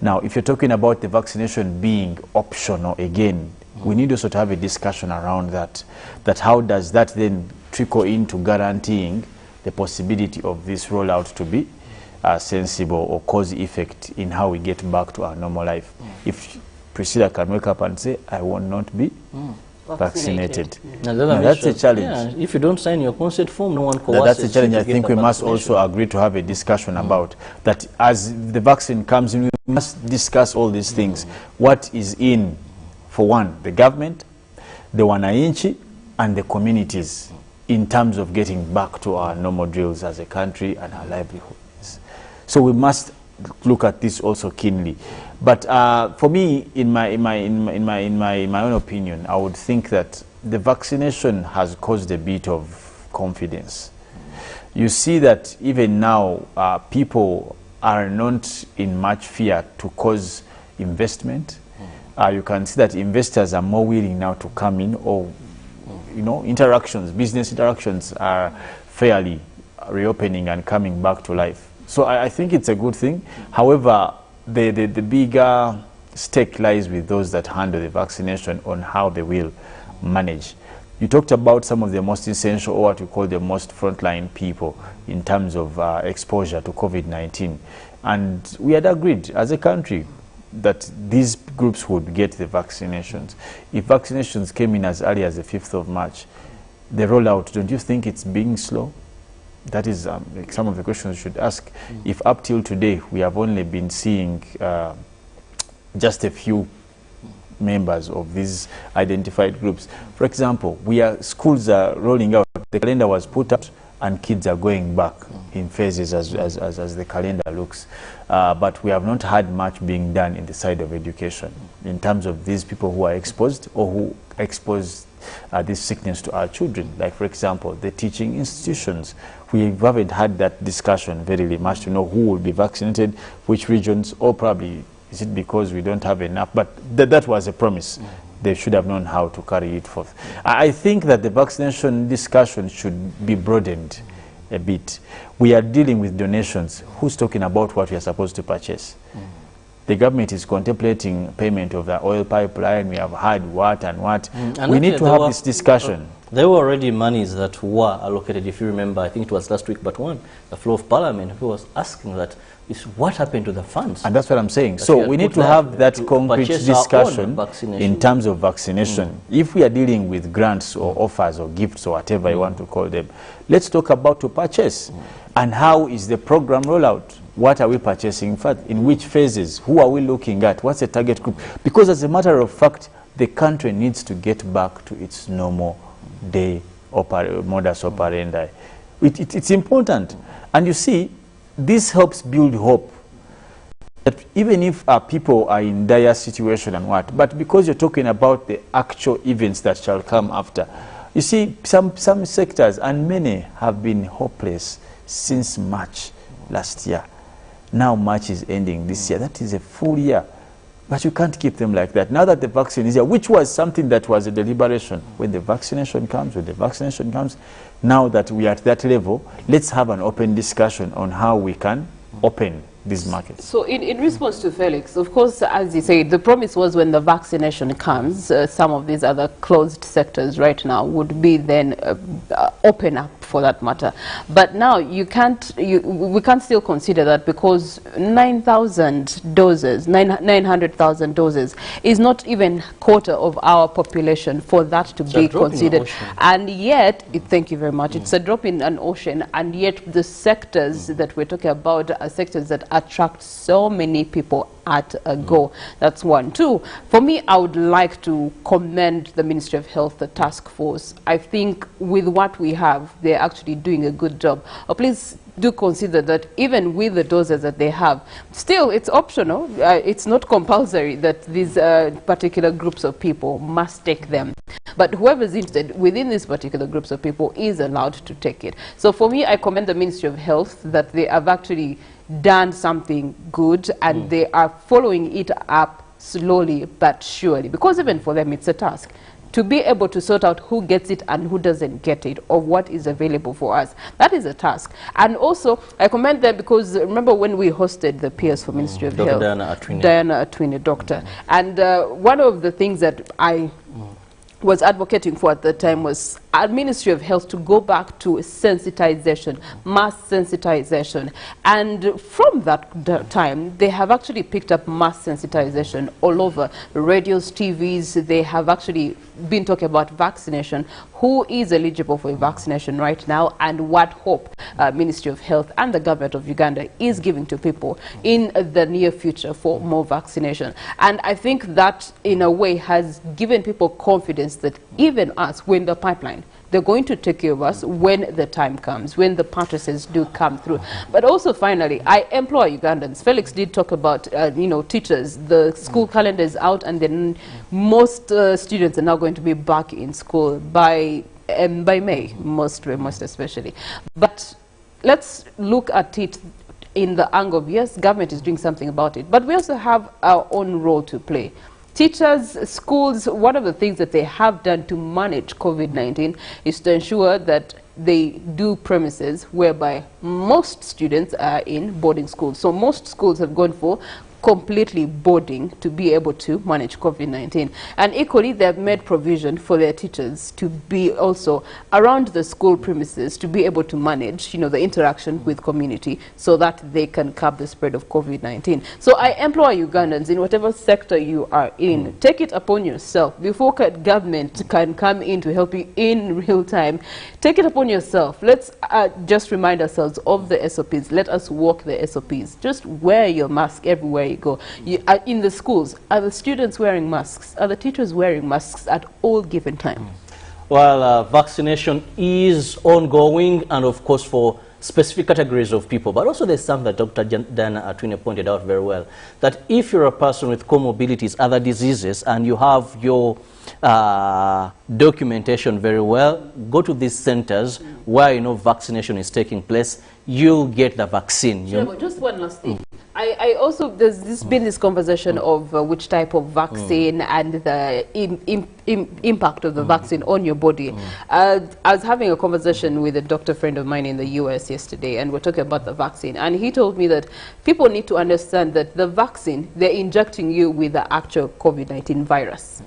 Now, if you're talking about the vaccination being optional again, we need also to have a discussion around that how does that then trickle into guaranteeing the possibility of this rollout to be sensible or cause effect in how we get back to our normal life. If Priscilla can wake up and say, I will not be vaccinated. Now, that's a challenge. Yeah, if you don't sign your consent form, no one coerces. That's a challenge I think we must also agree to have a discussion about. That as the vaccine comes in, we must discuss all these things. What is in, for one, the government, the wananchi, and the communities in terms of getting back to our normal drills as a country and our livelihoods. So we must look at this also keenly. But for me, in my own opinion, I would think that the vaccination has caused a bit of confidence. You see that even now, people are not in much fear to cause investment. You can see that investors are more willing now to come in, or interactions, business interactions are fairly reopening and coming back to life. So I think it's a good thing. However, the bigger stake lies with those that handle the vaccination on how they will manage. You talked about some of the most essential, or what we call the most frontline people in terms of exposure to COVID-19. And we had agreed as a country that these groups would get the vaccinations. If vaccinations came in as early as the 5th of March, the rollout, don't you think it's being slow? That is some of the questions you should ask. If up till today we have only been seeing just a few members of these identified groups. For example, schools are rolling out, the calendar was put out and kids are going back in phases as the calendar looks. But we have not had much being done in the side of education in terms of these people who are exposed or who expose this sickness to our children. Like, for example, the teaching institutions. We haven't had that discussion very much to know who will be vaccinated, which regions, or probably is it because we don't have enough? But that was a promise. They should have known how to carry it forth. I think that the vaccination discussion should be broadened a bit. We are dealing with donations. Who's talking about what we are supposed to purchase? The government is contemplating payment of the oil pipeline. We have had what and what. And we need to have this discussion. There were already monies that were allocated, if you remember, I think it was last week, but the floor of parliament who was asking that is what happened to the funds. And that's what I'm saying. So we need to have that concrete discussion in terms of vaccination. If we are dealing with grants or offers or gifts or whatever you want to call them, let's talk about to purchase. And how is the program rollout? What are we purchasing? In fact, in which phases? Who are we looking at? What's the target group? Because as a matter of fact, the country needs to get back to its normal day modus operandi. It's important. And you see, this helps build hope. That even if people are in dire situation and what, but because you're talking about the actual events that shall come after, you see, some sectors, and many have been hopeless since March last year. Now March is ending this year. That is a full year. But you can't keep them like that. Now that the vaccine is here, which was something that was a deliberation. When the vaccination comes, now that we are at that level, let's have an open discussion on how we can open these markets. So in response to Felix, of course, as you say, the promise was when the vaccination comes, some of these other closed sectors right now would be then open up for that matter. But now we can't still consider that, because 9,000 doses, 900,000 doses is not even quarter of our population for that to be considered. And yet, thank you very much, it's a drop in an ocean, and yet the sectors that we're talking about are sectors that attract so many people at a go. That's one. Two, for me, I would like to commend the Ministry of Health, the task force. I think with what we have, they're actually doing a good job. Please do consider that even with the doses that they have, still it's optional. It's not compulsory that these particular groups of people must take them. But whoever is interested within these particular groups of people is allowed to take it. So for me, I commend the Ministry of Health that they have actually done something good, and they are following it up slowly but surely, because even for them it's a task to be able to sort out who gets it and who doesn't get it, or what is available for us. That is a task. And also I commend them because remember when we hosted the peers for Ministry of Health, Diana Atwine, doctor, and one of the things that I was advocating for at the time was our Ministry of Health to go back to sensitization, mass sensitization. And from that time, they have actually picked up mass sensitization all over radios, TVs. They have actually been talking about vaccination, who is eligible for a vaccination right now, and what hope Ministry of Health and the government of Uganda is giving to people in the near future for more vaccination. And I think that in a way has given people confidence that even us, we're in the pipeline. They're going to take care of us when the time comes, when the purchases do come through. But also, finally, I implore Ugandans. Felix did talk about, teachers. The school calendar is out, and then most students are now going to be back in school by May, most especially. But let's look at it in the angle of, yes, government is doing something about it, but we also have our own role to play. Teachers, schools, one of the things that they have done to manage COVID-19 is to ensure that they do premises whereby most students are in boarding schools. So most schools have gone for completely boarding to be able to manage COVID-19. And equally, they have made provision for their teachers to be also around the school premises to be able to manage, the interaction with community so that they can curb the spread of COVID-19. So I implore Ugandans, in whatever sector you are in, take it upon yourself before government can come in to help you in real time. Take it upon yourself. Let's just remind ourselves of the SOPs. Let us walk the SOPs. Just wear your mask everywhere you go. In the schools, are the students wearing masks? Are the teachers wearing masks at all given time? Well, vaccination is ongoing, and of course for specific categories of people. But also there's something that Dr. Diana Atwine pointed out very well, that if you're a person with comorbidities, other diseases, and you have your documentation very well, go to these centers where vaccination is taking place. You'll get the vaccine. Sure, but just one last thing. I also, there's been this conversation of which type of vaccine and the impact of the vaccine on your body. I was having a conversation with a doctor friend of mine in the US yesterday, and we're talking about the vaccine, and he told me that people need to understand that the vaccine, they're injecting you with the actual COVID-19 virus.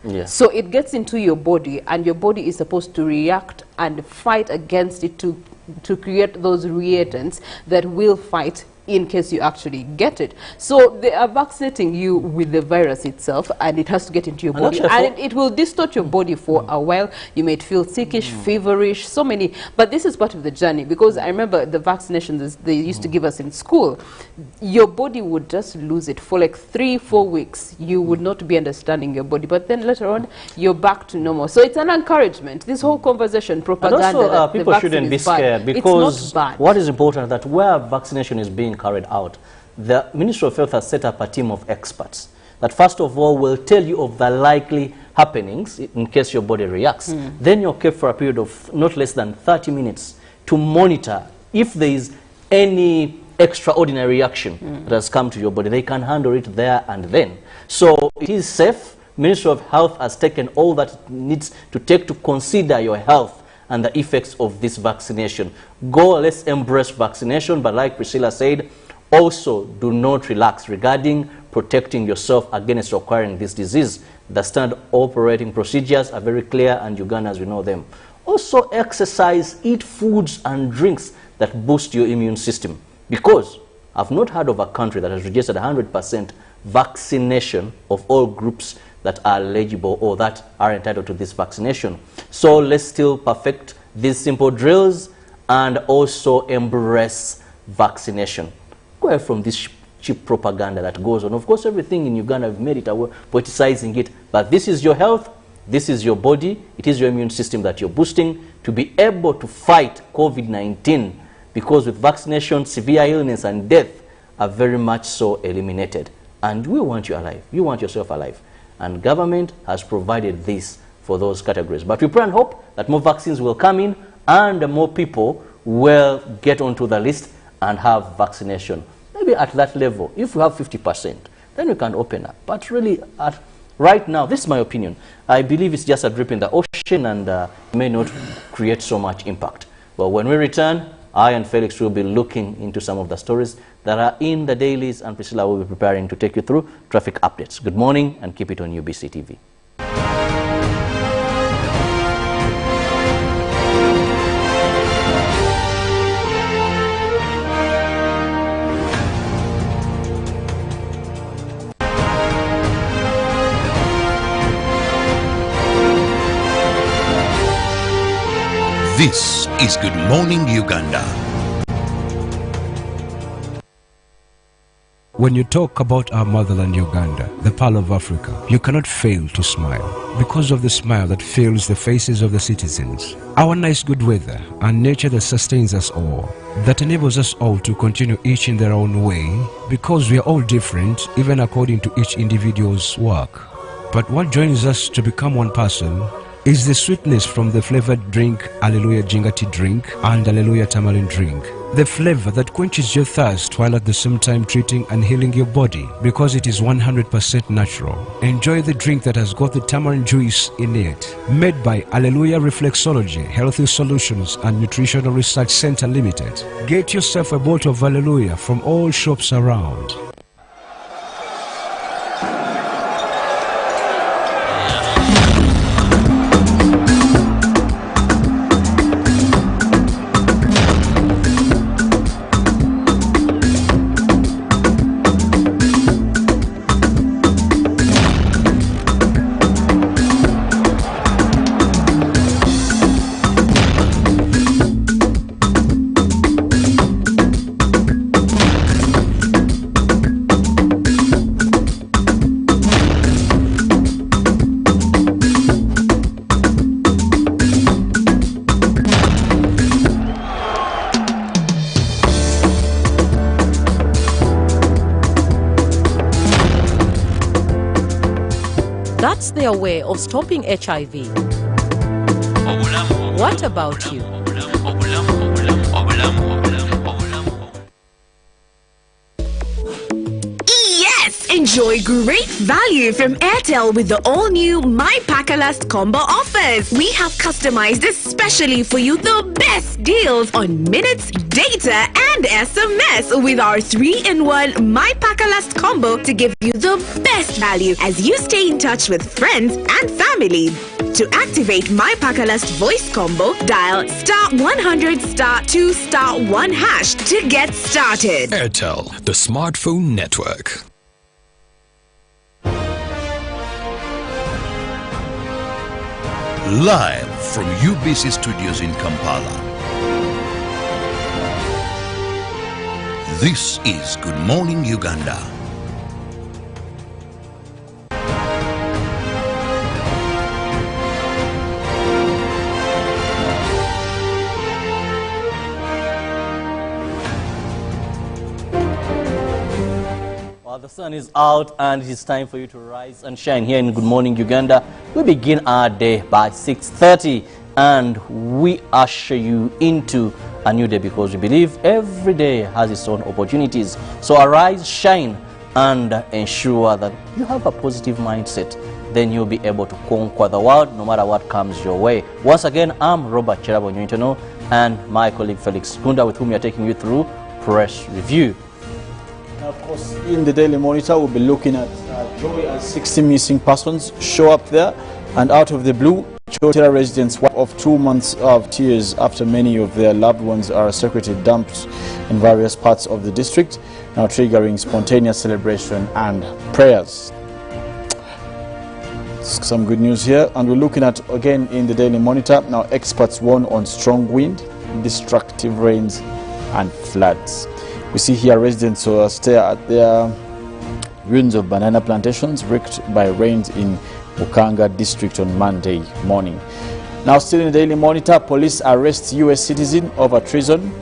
Yeah. So it gets into your body, and your body is supposed to react and fight against it to create those reactants that will fight in case you actually get it. So they are vaccinating you with the virus itself, and it has to get into your body, and it will distort your body for a while. You may feel sickish, feverish, so many. But this is part of the journey, because I remember the vaccinations they used to give us in school. Your body would just lose it for like 3-4 weeks. You would not be understanding your body, but then later on you're back to normal. So it's an encouragement. This whole conversation, propaganda, and also, that people the shouldn't be is bad. scared, because it's not bad. what is important is that where vaccination is being carried out, the Ministry of Health has set up a team of experts that first of all will tell you of the likely happenings in case your body reacts. Then you're kept for a period of not less than 30 minutes to monitor if there is any extraordinary reaction that has come to your body. They can handle it there and then. So it is safe. Ministry of Health has taken all that it needs to take to consider your health and the effects of this vaccination. Go, let's embrace vaccination, but like Priscilla said, also do not relax regarding protecting yourself against acquiring this disease. The standard operating procedures are very clear, and Uganda, as we know them. Also exercise, eat foods and drinks that boost your immune system, because I've not heard of a country that has registered 100% vaccination of all groups that are eligible or that are entitled to this vaccination. So let's still perfect these simple drills and also embrace vaccination. Go away from this cheap propaganda that goes on. Of course, everything in Uganda, we've made it, we're politicizing it, but this is your health, this is your body, it is your immune system that you're boosting to be able to fight COVID-19, because with vaccination, severe illness and death are very much so eliminated. And we want you alive. You want yourself alive. And government has provided this for those categories. But we pray and hope that more vaccines will come in and more people will get onto the list and have vaccination. Maybe at that level, if we have 50%, then we can open up. But really, right now, this is my opinion. I believe it's just a drip in the ocean and may not create so much impact. But when we return, I and Felix will be looking into some of the stories that are in the dailies, and Priscilla will be preparing to take you through traffic updates. Good morning, and keep it on UBC TV. This is Good Morning Uganda. When you talk about our motherland Uganda, the pearl of Africa, you cannot fail to smile because of the smile that fills the faces of the citizens. Our nice good weather and nature that sustains us all, that enables us all to continue each in their own way, because we are all different even according to each individual's work. But what joins us to become one person is the sweetness from the flavored drink Alleluia Jingati drink and Alleluia Tamarind drink. The flavor that quenches your thirst while at the same time treating and healing your body, because it is 100% natural. Enjoy the drink that has got the tamarind juice in it. Made by Alleluia Reflexology, Healthy Solutions and Nutritional Research Center Limited. Get yourself a bottle of Alleluia from all shops around. That's their way of stopping HIV. What about you? Enjoy great value from Airtel with the all-new My Pakalast combo offers. We have customized especially for you the best deals on minutes, data, and SMS with our 3-in-1 My Pakalast combo to give you the best value as you stay in touch with friends and family. To activate My Pakalast voice combo, dial *100*2*1# to get started. Airtel, the smartphone network. Live from UBC Studios in Kampala. This is Good Morning Uganda. The sun is out and it is time for you to rise and shine here in Good Morning Uganda. We begin our day by 6:30 and we usher you into a new day because we believe every day has its own opportunities. So arise, shine and ensure that you have a positive mindset. Then you'll be able to conquer the world no matter what comes your way. Once again, I'm Robert Cherabonyoitono and my colleague Felix Kunda, with whom we are taking you through Press Review. Of course, in the Daily Monitor, we'll be looking at Joy as 60 missing persons show up there, and out of the blue, Chotera residents of 2 months of tears after many of their loved ones are secretly dumped in various parts of the district, now triggering spontaneous celebration and prayers. Some good news here, and we're looking at, again in the Daily Monitor, now experts warn on strong wind, destructive rains and floods. We see here residents who stay at their ruins of banana plantations wrecked by rains in Mukanga district on Monday morning. Now still in the Daily Monitor, police arrest US citizen over treason.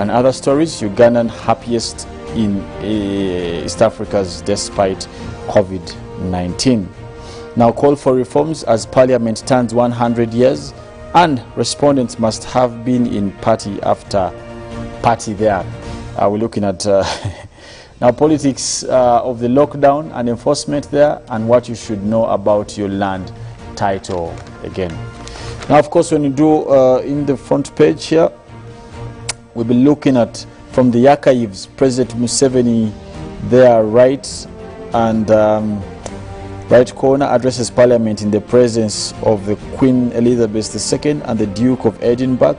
And other stories, Ugandan happiest in East Africa's despite COVID-19. Now call for reforms as Parliament turns 100 years and respondents must have been in party after party there. We're looking at now politics of the lockdown and enforcement there and what you should know about your land title again. Now of course when you do in the front page here, we'll be looking at from the archives President Museveni there right and right corner addresses Parliament in the presence of the Queen Elizabeth II and the Duke of Edinburgh,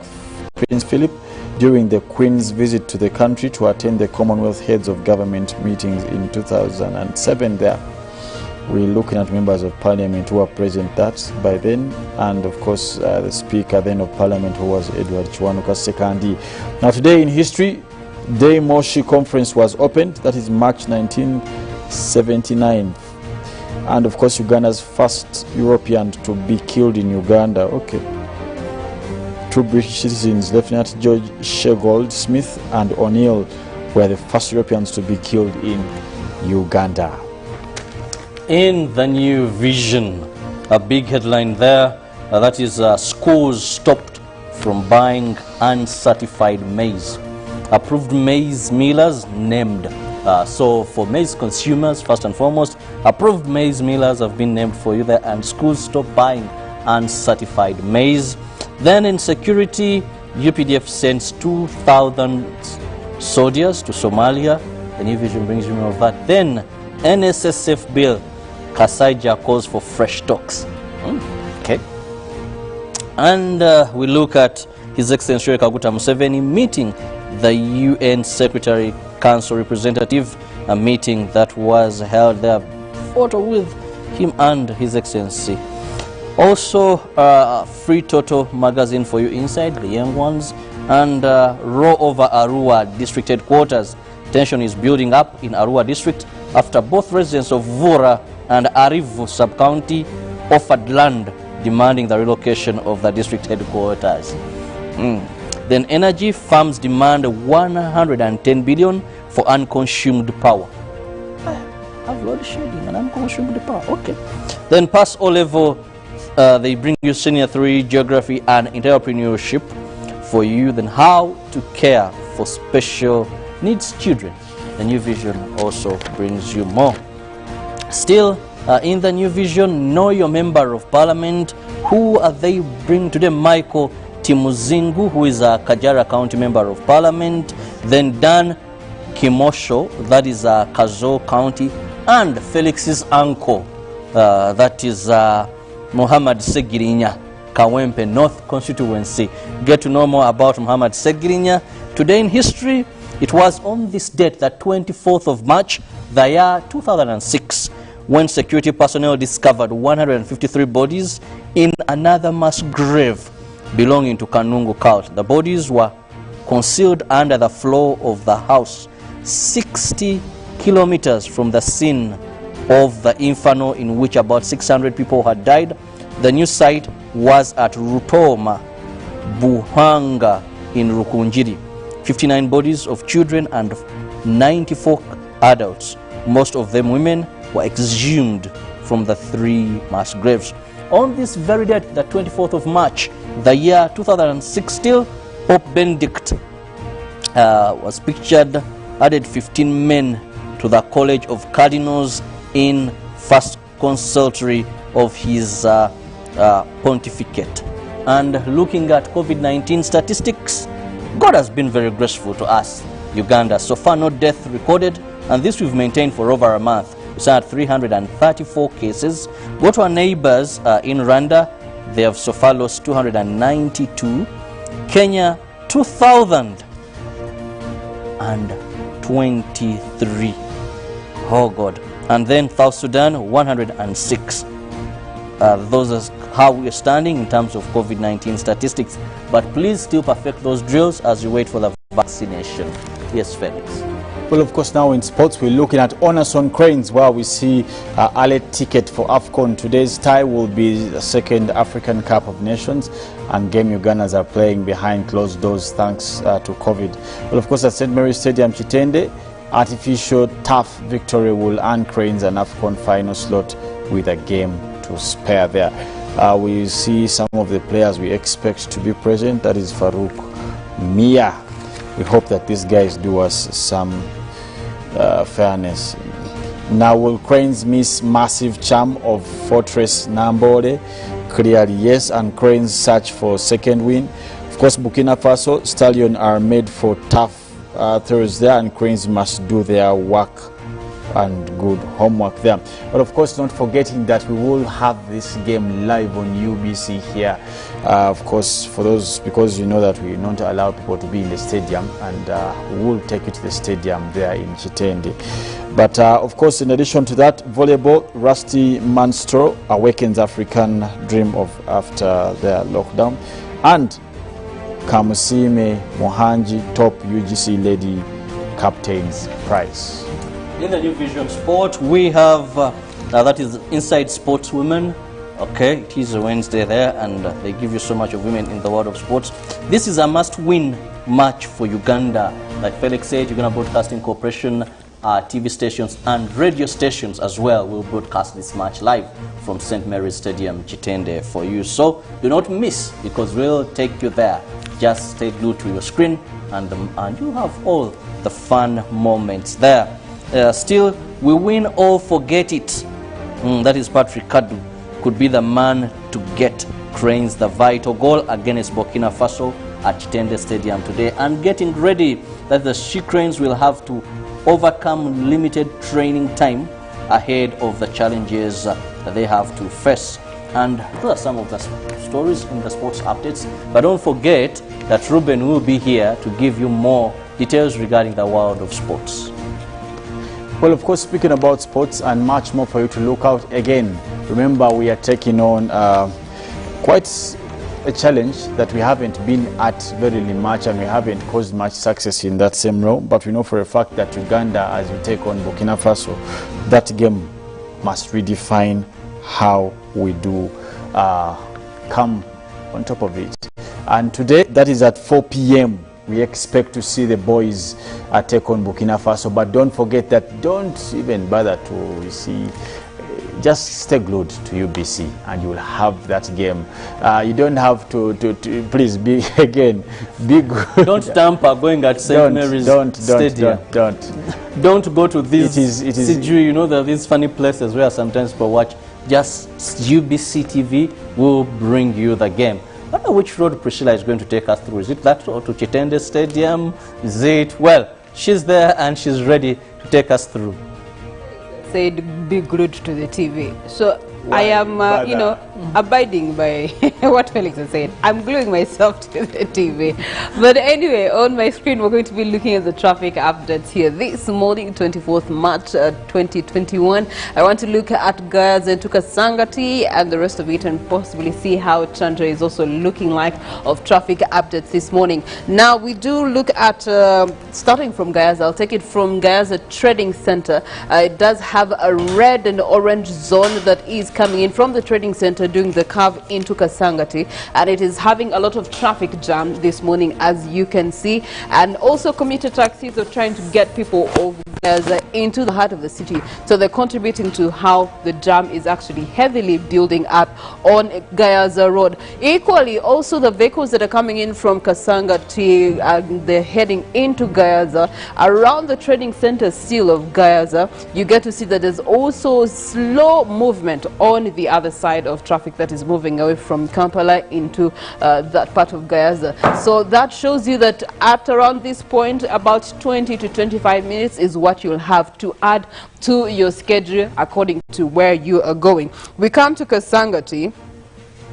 Prince Philip, during the Queen's visit to the country to attend the Commonwealth Heads of Government meetings in 2007 there. We're looking at members of Parliament who were present that by then, and of course the Speaker then of Parliament, who was Edward Kiwanuka Sekandi. Now today in history, Day Moshi Conference was opened, that is March 1979. And of course Uganda's first European to be killed in Uganda. Okay. Two British citizens, Lieutenant George Shegold Smith and O'Neill, were the first Europeans to be killed in Uganda. In the New Vision, a big headline there, that is schools stopped from buying uncertified maize. Approved maize millers named. So for maize consumers, first and foremost, approved maize millers have been named for you there, and schools stop buying uncertified maize. Then in security, UPDF sends 2,000 soldiers to Somalia. The New Vision brings you more of that. Then NSSF bill, Kasaija calls for fresh talks. Okay. And we look at His Excellency Kaguta Museveni meeting the UN Secretary Council representative, a meeting that was held there. Photo with him and His Excellency. Also, Free Toto magazine for you inside, the young ones, and row over Arua district headquarters. Tension is building up in Arua district after both residents of Vura and Arivu sub-county offered land demanding the relocation of the district headquarters. Then energy firms demand 110 billion for unconsumed power. I've load shedding and unconsumed power. Okay. Then pass O-level. They bring you Senior 3 Geography and Entrepreneurship for you. Then how to care for special needs children the New Vision also brings you more. Still, in the New Vision, know your member of parliament. Who are they bring today? Michael Timuzingu, who is a Kajara County member of parliament. Then Dan Kimosho, that is Kazo County. And Felix's uncle, that is Muhammad Segirinya, Kawempe North constituency. Get to know more about Muhammad Segirinya. Today in history, it was on this date, the 24th of March, the year 2006, when security personnel discovered 153 bodies in another mass grave belonging to Kanungu cult. The bodies were concealed under the floor of the house, 60 kilometers from the scene of the inferno in which about 600 people had died. The new site was at Rutoma, Buhanga in Rukunjiri. 59 bodies of children and 94 adults, most of them women, were exhumed from the 3 mass graves. On this very date, the 24th of March, the year 2006, still, Pope Benedict was pictured, added 15 men to the College of Cardinals in first consultory of his pontificate. And looking at COVID-19 statistics, God has been very graceful to us, Uganda. So far, no death recorded, and this we've maintained for over a month. We had 334 cases. Go to our neighbors in Rwanda, they have so far lost 292. Kenya, 2,023. Oh God. And then South Sudan, 106. Those are how we are standing in terms of COVID-19 statistics. But please still perfect those drills as you wait for the vaccination. Yes, Felix. Well, of course, now in sports, we're looking at honors on cranes, where we see early ticket for AFCON. Today's tie will be the second African Cup of Nations, and game Ugandans are playing behind closed doors thanks to COVID. Well, of course, at St. Mary's Stadium, Chitende, artificial turf victory will earn cranes an AFCON final slot with a game to spare there. We see some of the players we expect to be present. That is Farouk Mia. We hope that these guys do us some fairness. Now, will cranes miss massive charm of Fortress Nambole? Clearly yes, and cranes search for second win. Of course, Burkina Faso stallion are made for tough throws there, and cranes must do their work and good homework there. But of course, not forgetting that we will have this game live on UBC here. Of course, for those, because you know that we don't allow people to be in the stadium, and we will take you to the stadium there in Chitende. But of course, in addition to that, volleyball, Rusty Manstro awakens African dream of after their lockdown, and Kamusime Mohanji top UGC Lady Captain's Prize. In the New Vision Sport, we have, that is Inside Sports Women. Okay, it is a Wednesday there, and they give you so much of women in the world of sports. This is a must-win match for Uganda. Like Felix said, Uganda Broadcasting Corporation, TV stations and radio stations as well will broadcast this match live from St. Mary's Stadium, Chitende, for you. So do not miss, because we'll take you there. Just stay glued to your screen, and you have all the fun moments there. Still, we win or forget it. That is Patrick Kadu. Could be the man to get cranes the vital goal against Burkina Faso at Chitende Stadium today, and getting ready that the She Cranes will have to overcome limited training time ahead of the challenges that they have to face. And those are some of the stories in the sports updates. But don't forget that Ruben will be here to give you more details regarding the world of sports. Well, of course, speaking about sports and much more for you to look out again, remember we are taking on quite a challenge that we haven't been at very much, and we haven't caused much success in that same role. But we know for a fact that Uganda, as we take on Burkina Faso, that game must redefine how we do come on top of it. And today, that is at 4 p.m. We expect to see the boys take on Burkina Faso, but don't forget that, don't even bother to see, just stay glued to UBC and you will have that game. You don't have to please be, again, be good. Don't tamper going at St. Mary's Stadium. Don't. Don't go to these, you know, there are these funny places where sometimes people watch. Just UBC TV will bring you the game. I don't know which road Priscilla is going to take us through. Is it that road to Chitende Stadium? Is it? Well, she's there and she's ready to take us through. Said be glued to the TV. So I am, you know, abiding by what Felix has said. I'm gluing myself to the TV. But anyway, on my screen, we're going to be looking at the traffic updates here this morning, 24th March 2021. I want to look at Gaza and Tukasangati and the rest of it and possibly see how Chandra is also looking like of traffic updates this morning. Now, we do look at, starting from Gaza, I'll take it from Gaza Trading Center. It does have a red and orange zone that is coming in from the trading center doing the curve into Kasangati, and it is having a lot of traffic jam this morning, as you can see, and also commuter taxis are trying to get people over Gaza into the heart of the city, so they're contributing to how the jam is actually heavily building up on Gaza Road. Equally, also the vehicles that are coming in from Kasangati, they're heading into Gaza around the trading center still of Gaza. You get to see that there's also slow movement on the other side of traffic that is moving away from Kampala into that part of Gaza. So that shows you that at around this point, about 20 to 25 minutes is what you'll have to add to your schedule according to where you are going. We come to Kasangati.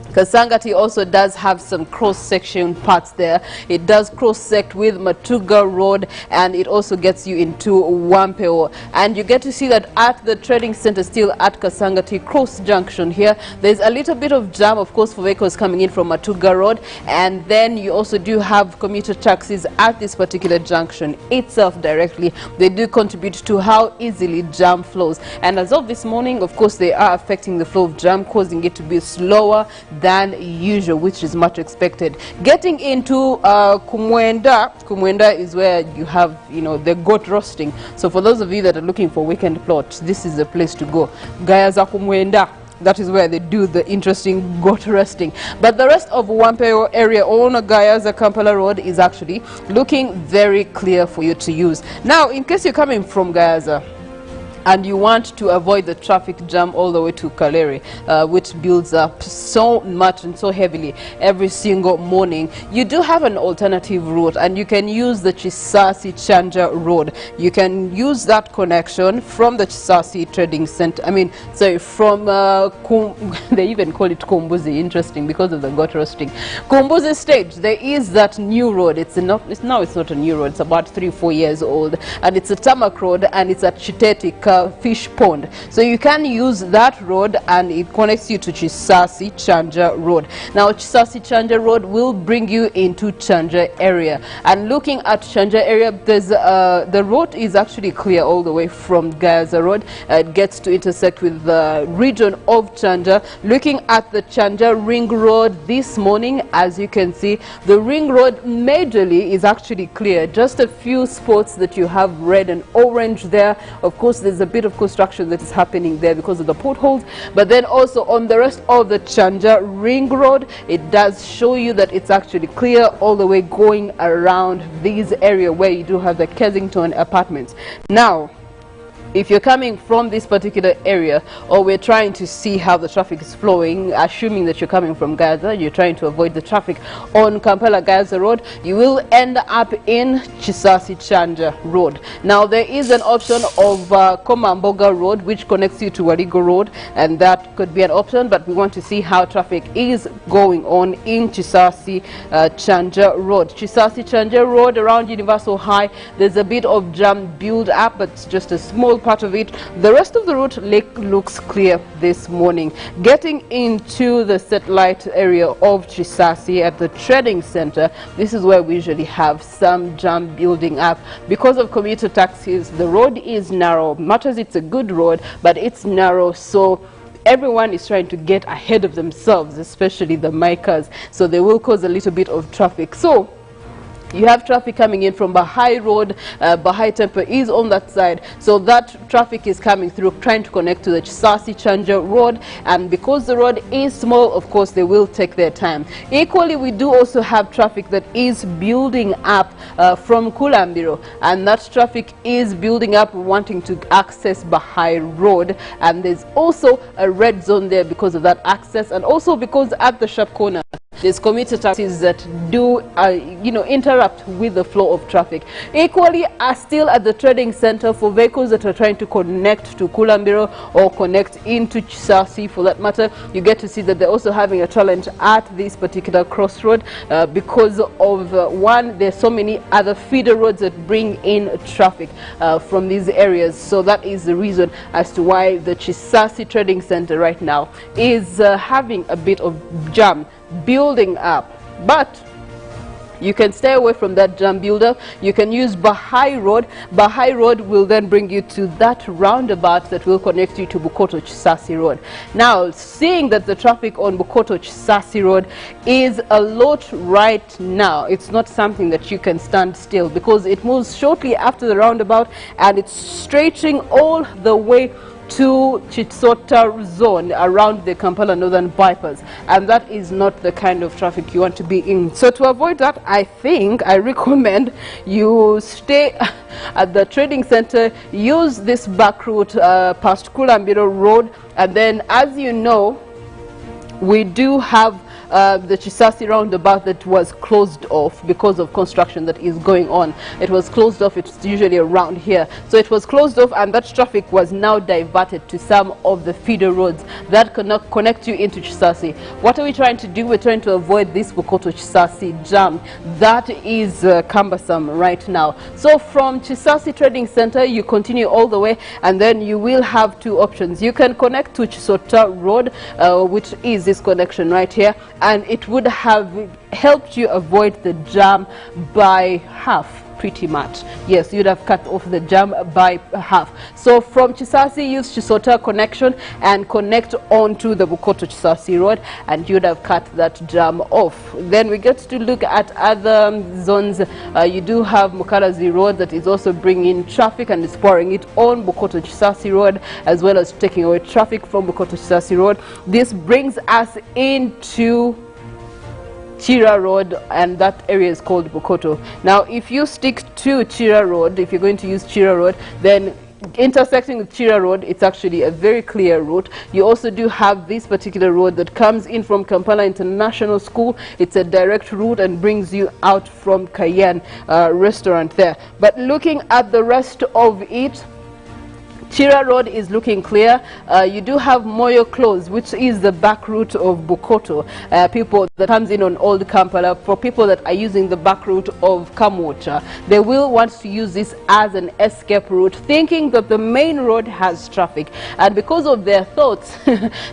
Kasangati also does have some cross-section parts there. It does cross-sect with Matuga Road, and it also gets you into Wampeo. And you get to see that at the trading center still at Kasangati Cross Junction here, there's a little bit of jam, of course, for vehicles coming in from Matuga Road. And then you also do have commuter taxis at this particular junction itself directly. They do contribute to how easily jam flows. And as of this morning, of course, they are affecting the flow of jam, causing it to be slower than usual, which is much expected. Getting into Kumwenda is where you have, you know, the goat roasting. So for those of you that are looking for weekend plots, this is the place to go. Gayaza Kumwenda. That is where they do the interesting goat roasting. But the rest of Wampeo area on Gayaza Kampala Road is actually looking very clear for you to use. Now, in case you're coming from Gayaza and you want to avoid the traffic jam all the way to Kaleri, which builds up so much and so heavily every single morning, you do have an alternative route, and you can use the Chisasi Chanja Road. You can use that connection from the Chisasi Trading Center. I mean, sorry, from they even call it Kumbuzi, interesting, because of the goat roasting. Kumbuzi stage, there is that new road. It's not a new road. It's about 3-4 years old, and it's a tarmac road, and it's at Chitetik Fish Pond. So you can use that road, and it connects you to Chisasi Chanja Road. Now, Chisasi Chanja Road will bring you into Chanja area. And looking at Chanja area, there's the road is actually clear all the way from Gaza Road. It gets to intersect with the region of Chanja. Looking at the Chanja Ring Road this morning, as you can see, the Ring Road majorly is actually clear. Just a few spots that you have red and orange there. Of course, there's a bit of construction that is happening there because of the potholes, but then also on the rest of the Chanja Ring Road, it does show you that it's actually clear all the way going around this area where you do have the Kensington apartments. Now, if you're coming from this particular area, or we're trying to see how the traffic is flowing, assuming that you're coming from Gaza, you're trying to avoid the traffic on Kampala Gaza Road, you will end up in Chisasi Chanja Road. Now, there is an option of Komamboga Road, which connects you to Warigo Road, and that could be an option, but we want to see how traffic is going on in Chisasi Chanja Road. Chisasi Chanja Road around Universal High, there's a bit of jam build up, but it's just a small part of it. The rest of the route looks clear this morning. Getting into the satellite area of Chisasi at the trading center, this is where we usually have some jam building up. Because of commuter taxis, the road is narrow. Matters, it's a good road, but it's narrow, so everyone is trying to get ahead of themselves, especially the micers, so they will cause a little bit of traffic. So You have traffic coming in from Bahai Road. Bahai Temple is on that side. So that traffic is coming through, trying to connect to the Chisasi Chanja Road. And because the road is small, of course, they will take their time. Equally, we do also have traffic that is building up from Kulambiro. And that traffic is building up, wanting to access Bahai Road. And there's also a red zone there because of that access. And also because at the sharp corner, there's commuter taxis that do, interrupt with the flow of traffic. Equally, are still at the trading center for vehicles that are trying to connect to Kulambiro or connect into Chisasi for that matter. You get to see that they're also having a challenge at this particular crossroad because of, one, there's so many other feeder roads that bring in traffic from these areas. So that is the reason as to why the Chisasi Trading Center right now is having a bit of jam building up. But you can stay away from that jam builder. You can use Bahai Road. Bahai Road will then bring you to that roundabout that will connect you to Bukoto Chisasi Road. Now, seeing that the traffic on Bukoto Chisasi Road is a lot right now, it's not something that you can stand still because it moves shortly after the roundabout and it's stretching all the way to Chitsota zone around the Kampala Northern Bypass, and that is not the kind of traffic you want to be in. So to avoid that, I recommend you stay at the trading center, use this back route past Kulambiro Road, and then, as you know, we do have the Chisasi roundabout that was closed off because of construction that is going on. It was closed off. It's usually around here. So it was closed off and that traffic was now diverted to some of the feeder roads that cannot connect you into Chisasi. What are we trying to do? We're trying to avoid this Bukoto Chisasi jam. That is cumbersome right now. So from Chisasi Trading Center, you continue all the way and then you will have two options. You can connect to Chisota Road, which is this connection right here, and it would have helped you avoid the jam by half, pretty much. Yes, you'd have cut off the jam by half. So from Chisasi, use Chisota connection and connect onto the Bukoto Chisasi Road, and you'd have cut that jam off. Then we get to look at other zones. You do have Mukalazi Road that is also bringing traffic and is pouring it on Bukoto Chisasi Road, as well as taking away traffic from Bukoto Chisasi Road. This brings us into Chira Road, and that area is called Bukoto. Now, if you stick to Chira Road, if you're going to use Chira Road, then intersecting with Chira Road, it's actually a very clear route. You also do have this particular road that comes in from Kampala International School. It's a direct route and brings you out from Cayenne restaurant there. But looking at the rest of it, Chira Road is looking clear. You do have Moyo Close, which is the back route of Bukoto. People that comes in on Old Kampala, for people that are using the back route of Kamwocha, they will want to use this as an escape route, thinking that the main road has traffic. And because of their thoughts,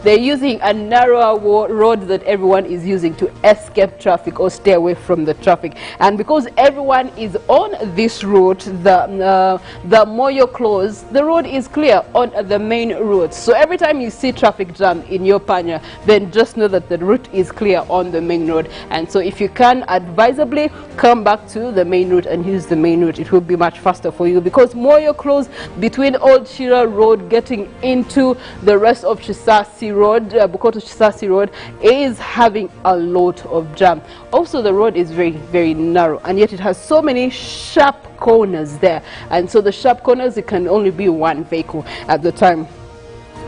they're using a narrower road that everyone is using to escape traffic or stay away from the traffic. And because everyone is on this route, the Moyo Close, the road is clear on the main route. So every time you see traffic jam in your panya, then just know that the route is clear on the main road. And so if you can advisably come back to the main route and use the main route, it will be much faster for you, because Moyo Close between Old Chira Road getting into the rest of Chisasi Road, Bukoto Chisasi Road, is having a lot of jam. Also, the road is very, very narrow, and yet it has so many sharp corners there, and so the sharp corners, it can only be one vehicle at the time.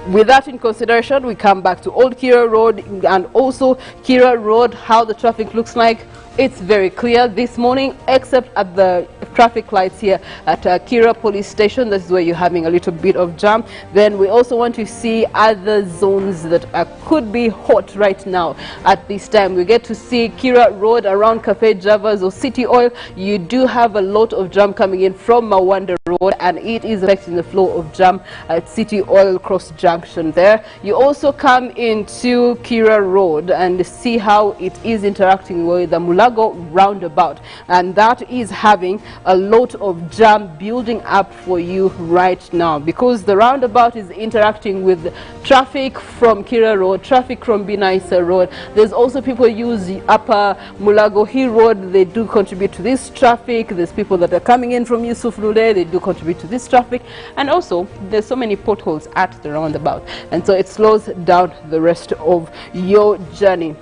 With that in consideration, we come back to Old Kira Road and also Kira Road, how the traffic looks like. It's very clear this morning, except at the traffic lights here at Kira Police Station. This is where you're having a little bit of jam. Then we also want to see other zones that could be hot right now at this time. We get to see Kira Road around Cafe Javas or City Oil. You do have a lot of jam coming in from Mawanda Road, and it is affecting the flow of jam at City Oil Cross Junction there. You also come into Kira Road and see how it is interacting with the Mula Mulago roundabout, and that is having a lot of jam building up for you right now, because the roundabout is interacting with traffic from Kira Road, traffic from Binaisa Road. There's also people use the upper Mulago Hill Road. They do contribute to this traffic. There's people that are coming in from Yusuf Lule. They do contribute to this traffic. And also, there's so many potholes at the roundabout. And so it slows down the rest of your journey.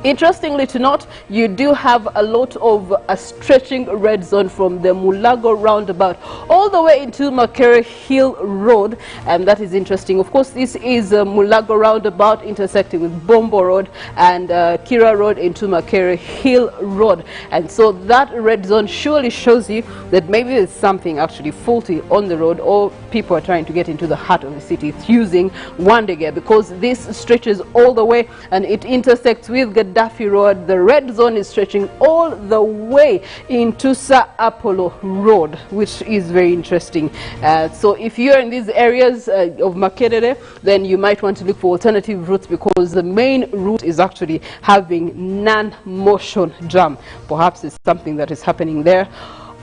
Interestingly to note, you do have a lot of a stretching red zone from the Mulago roundabout all the way into Makere Hill Road, and that is interesting. Of course, this is Mulago roundabout intersecting with Bombo Road and Kira Road into Makere Hill Road, and so that red zone surely shows you that maybe there's something actually faulty on the road, or people are trying to get into the heart of the city using Wandege, because this stretches all the way and it intersects with Gaddafi Road. The red zone is stretching all the way into Sir Apollo Road, which is very interesting. So if you're in these areas of Makerere, then you might want to look for alternative routes, because the main route is actually having non-motion jam. Perhaps it's something that is happening there.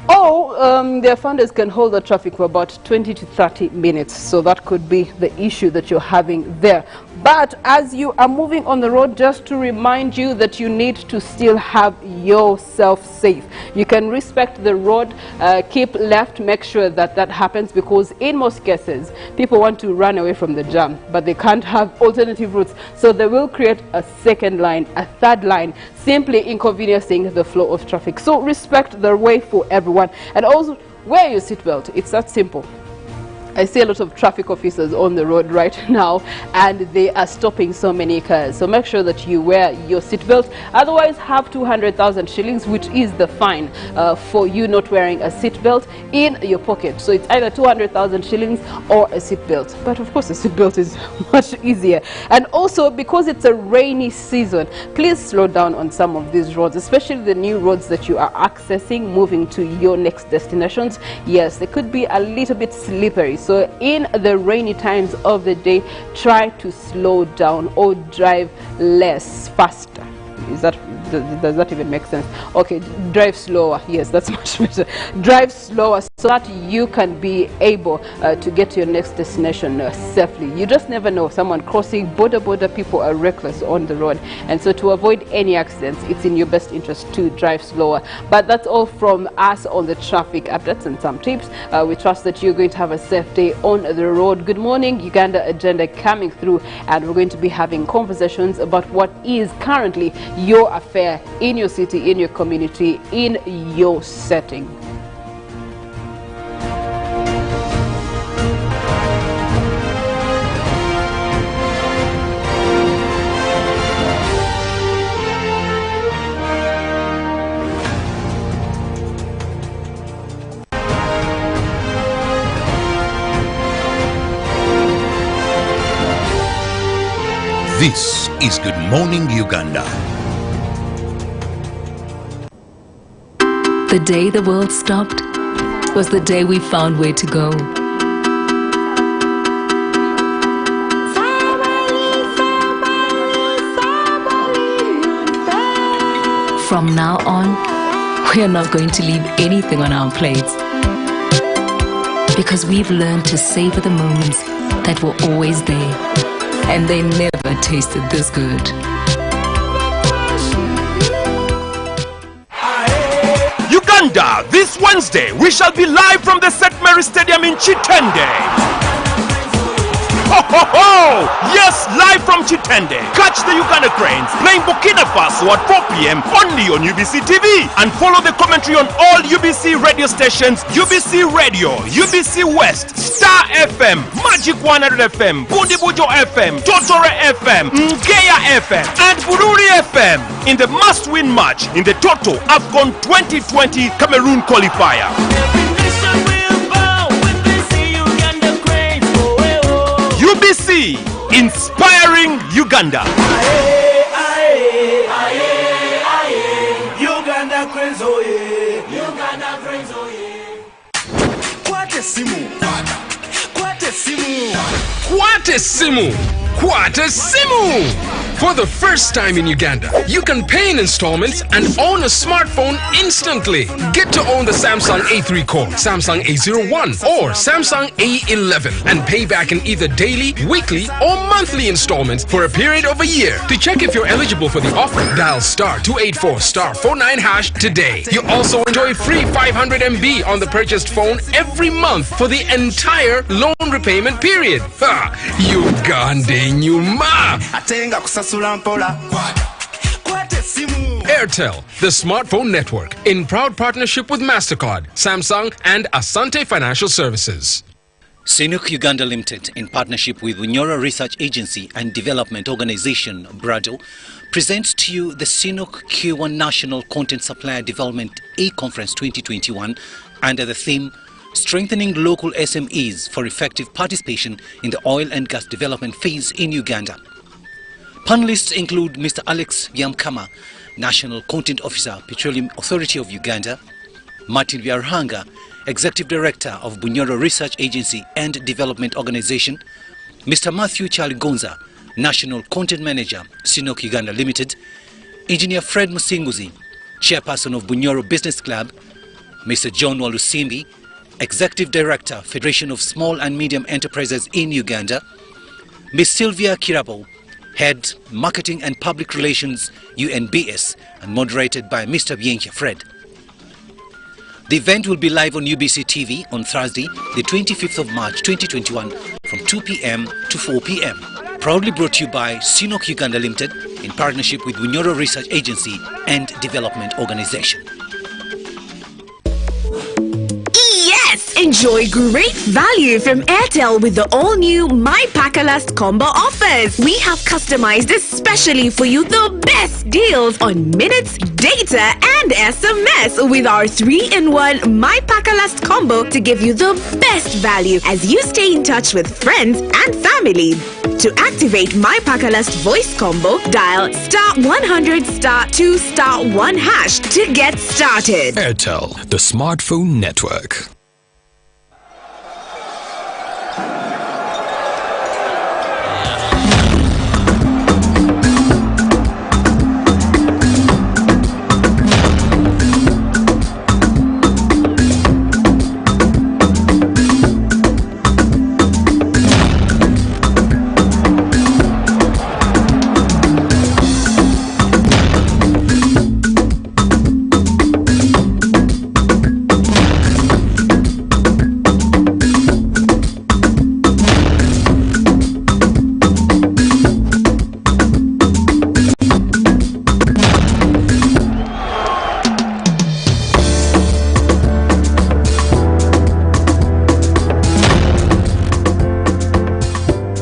Or the offenders can hold the traffic for about 20 to 30 minutes. So that could be the issue that you're having there. But as you are moving on the road, just to remind you that you need to still have yourself safe. You can respect the road, keep left, make sure that that happens, because in most cases, people want to run away from the jam, but they can't have alternative routes. So they will create a second line, a third line, simply inconveniencing the flow of traffic. So respect the way for everyone, and also wear your seatbelt. It's that simple. I see a lot of traffic officers on the road right now, and they are stopping so many cars. So make sure that you wear your seatbelt. Otherwise, have 200,000 shillings, which is the fine for you not wearing a seatbelt, in your pocket. So it's either 200,000 shillings or a seatbelt. But of course, a seatbelt is much easier. And also, because it's a rainy season, please slow down on some of these roads, especially the new roads that you are accessing, moving to your next destinations. Yes, they could be a little bit slippery. So in the rainy times of the day, try to slow down or drive faster. Does that even make sense? Okay, drive slower. Yes, that's much better. Drive slower so that you can be able to get to your next destination safely. You just never know. Someone crossing border, people are reckless on the road. And so to avoid any accidents, it's in your best interest to drive slower. But that's all from us on the traffic updates and some tips. We trust that you're going to have a safe day on the road. Good morning, Uganda agenda coming through, and we're going to be having conversations about what is currently your affair in your city, in your community, in your setting. This is Good Morning Uganda. The day the world stopped was the day we found where to go. From now on, we are not going to leave anything on our plates, because we've learned to savor the moments that were always there, and they never tasted this good. Uganda, this Wednesday, we shall be live from the St. Mary Stadium in Chitende. Ho, ho, ho! Yes, live from Chitende. Catch the Uganda Cranes playing Burkina Faso at 4 p.m. only on UBC TV. And follow the commentary on all UBC radio stations: UBC Radio, UBC West, Star FM, Magic 100 FM, Bundibujo FM, Totore FM, Ngeya FM, and Bururi FM in the must-win match in the Toto AFCON 2020 Cameroon qualifier. UBC, inspiring Uganda. Uganda Cranes, oh yeah. Uganda Cranes, oh yeah. Kwate simu. Kwate simu. Kwate simu. Kwate simu. For the first time in Uganda, you can pay in installments and own a smartphone instantly. Get to own the Samsung A3 Core, Samsung A01 or Samsung A11 and pay back in either daily, weekly or monthly installments for a period of a year. To check if you're eligible for the offer, dial *284*49# today. You also enjoy free 500 MB on the purchased phone every month for the entire loan repayment period. Ha! Uganda nyuma! Airtel, the smartphone network, in proud partnership with MasterCard, Samsung and Asante Financial Services. Sinuk Uganda Limited, in partnership with Bunyoro Research Agency and Development Organization, BRADO, presents to you the Sinuk Q1 National Content Supplier Development A-Conference 2021 under the theme Strengthening Local SMEs for Effective Participation in the Oil and Gas Development Phase in Uganda. Panelists include Mr. Alex Byamkama, National Content Officer, Petroleum Authority of Uganda, Martin Byarhanga, Executive Director of Bunyoro Research Agency and Development Organization, Mr. Matthew Chaligonza, National Content Manager, Sinuk Uganda Limited, Engineer Fred Musinguzi, Chairperson of Bunyoro Business Club, Mr. John Walusimbi, Executive Director, Federation of Small and Medium Enterprises in Uganda, Ms. Sylvia Kirabo, Head, Marketing and Public Relations, UNBS, and moderated by Mr. Byencha Fred. The event will be live on UBC TV on Thursday, the 25th of March 2021 from 2 p.m. to 4 p.m. Proudly brought to you by Sinuk Uganda Limited in partnership with Bunyoro Research Agency and Development Organization. Yes! Enjoy great value from Airtel with the all-new My Pakalast combo offers. We have customized especially for you the best deals on minutes, data and SMS with our 3-in-1 My Pakalast combo to give you the best value as you stay in touch with friends and family. To activate My Pakalast voice combo, dial *100*2*1# to get started. Airtel, the smartphone network.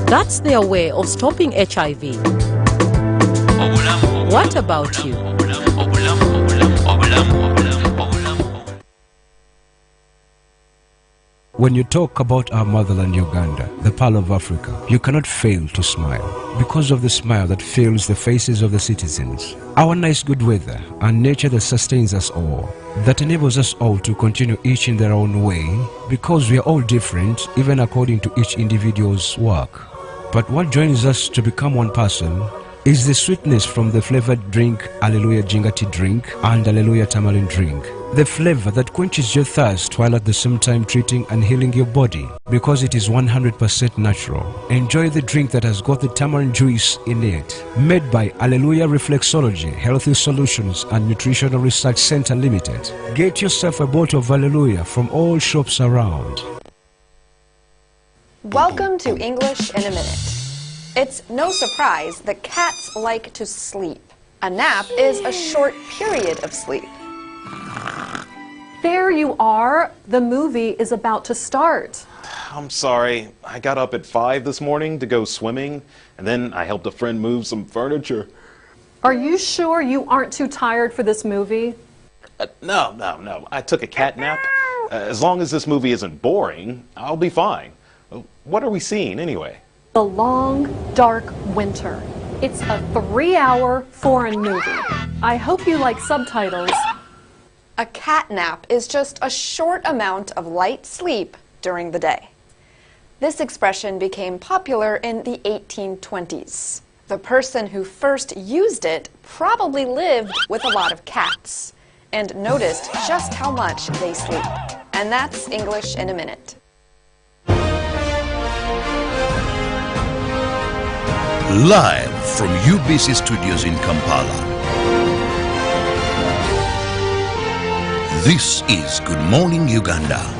That's their way of stopping HIV. What about you? When you talk about our motherland Uganda, the Pearl of Africa, you cannot fail to smile because of the smile that fills the faces of the citizens. Our nice good weather and nature that sustains us all, that enables us all to continue each in their own way because we are all different even according to each individual's work. But what joins us to become one person is the sweetness from the flavored drink Alleluia Jingati drink and Alleluia Tamarind drink. The flavor that quenches your thirst while at the same time treating and healing your body because it is 100% natural. Enjoy the drink that has got the tamarind juice in it. Made by Alleluia Reflexology, Healthy Solutions and Nutritional Research Center Limited. Get yourself a bottle of Alleluia from all shops around. Welcome to English in a Minute. It's no surprise that cats like to sleep. A nap is a short period of sleep. There you are. The movie is about to start. I'm sorry. I got up at 5 this morning to go swimming, and then I helped a friend move some furniture. Are you sure you aren't too tired for this movie? No. I took a cat nap. As long as this movie isn't boring, I'll be fine. What are we seeing anyway? The Long, Dark Winter. It's a 3-hour foreign movie. I hope you like subtitles. A cat nap is just a short amount of light sleep during the day. This expression became popular in the 1820s. The person who first used it probably lived with a lot of cats and noticed just how much they sleep. And that's English in a minute. Live from UBC Studios in Kampala. This is Good Morning Uganda.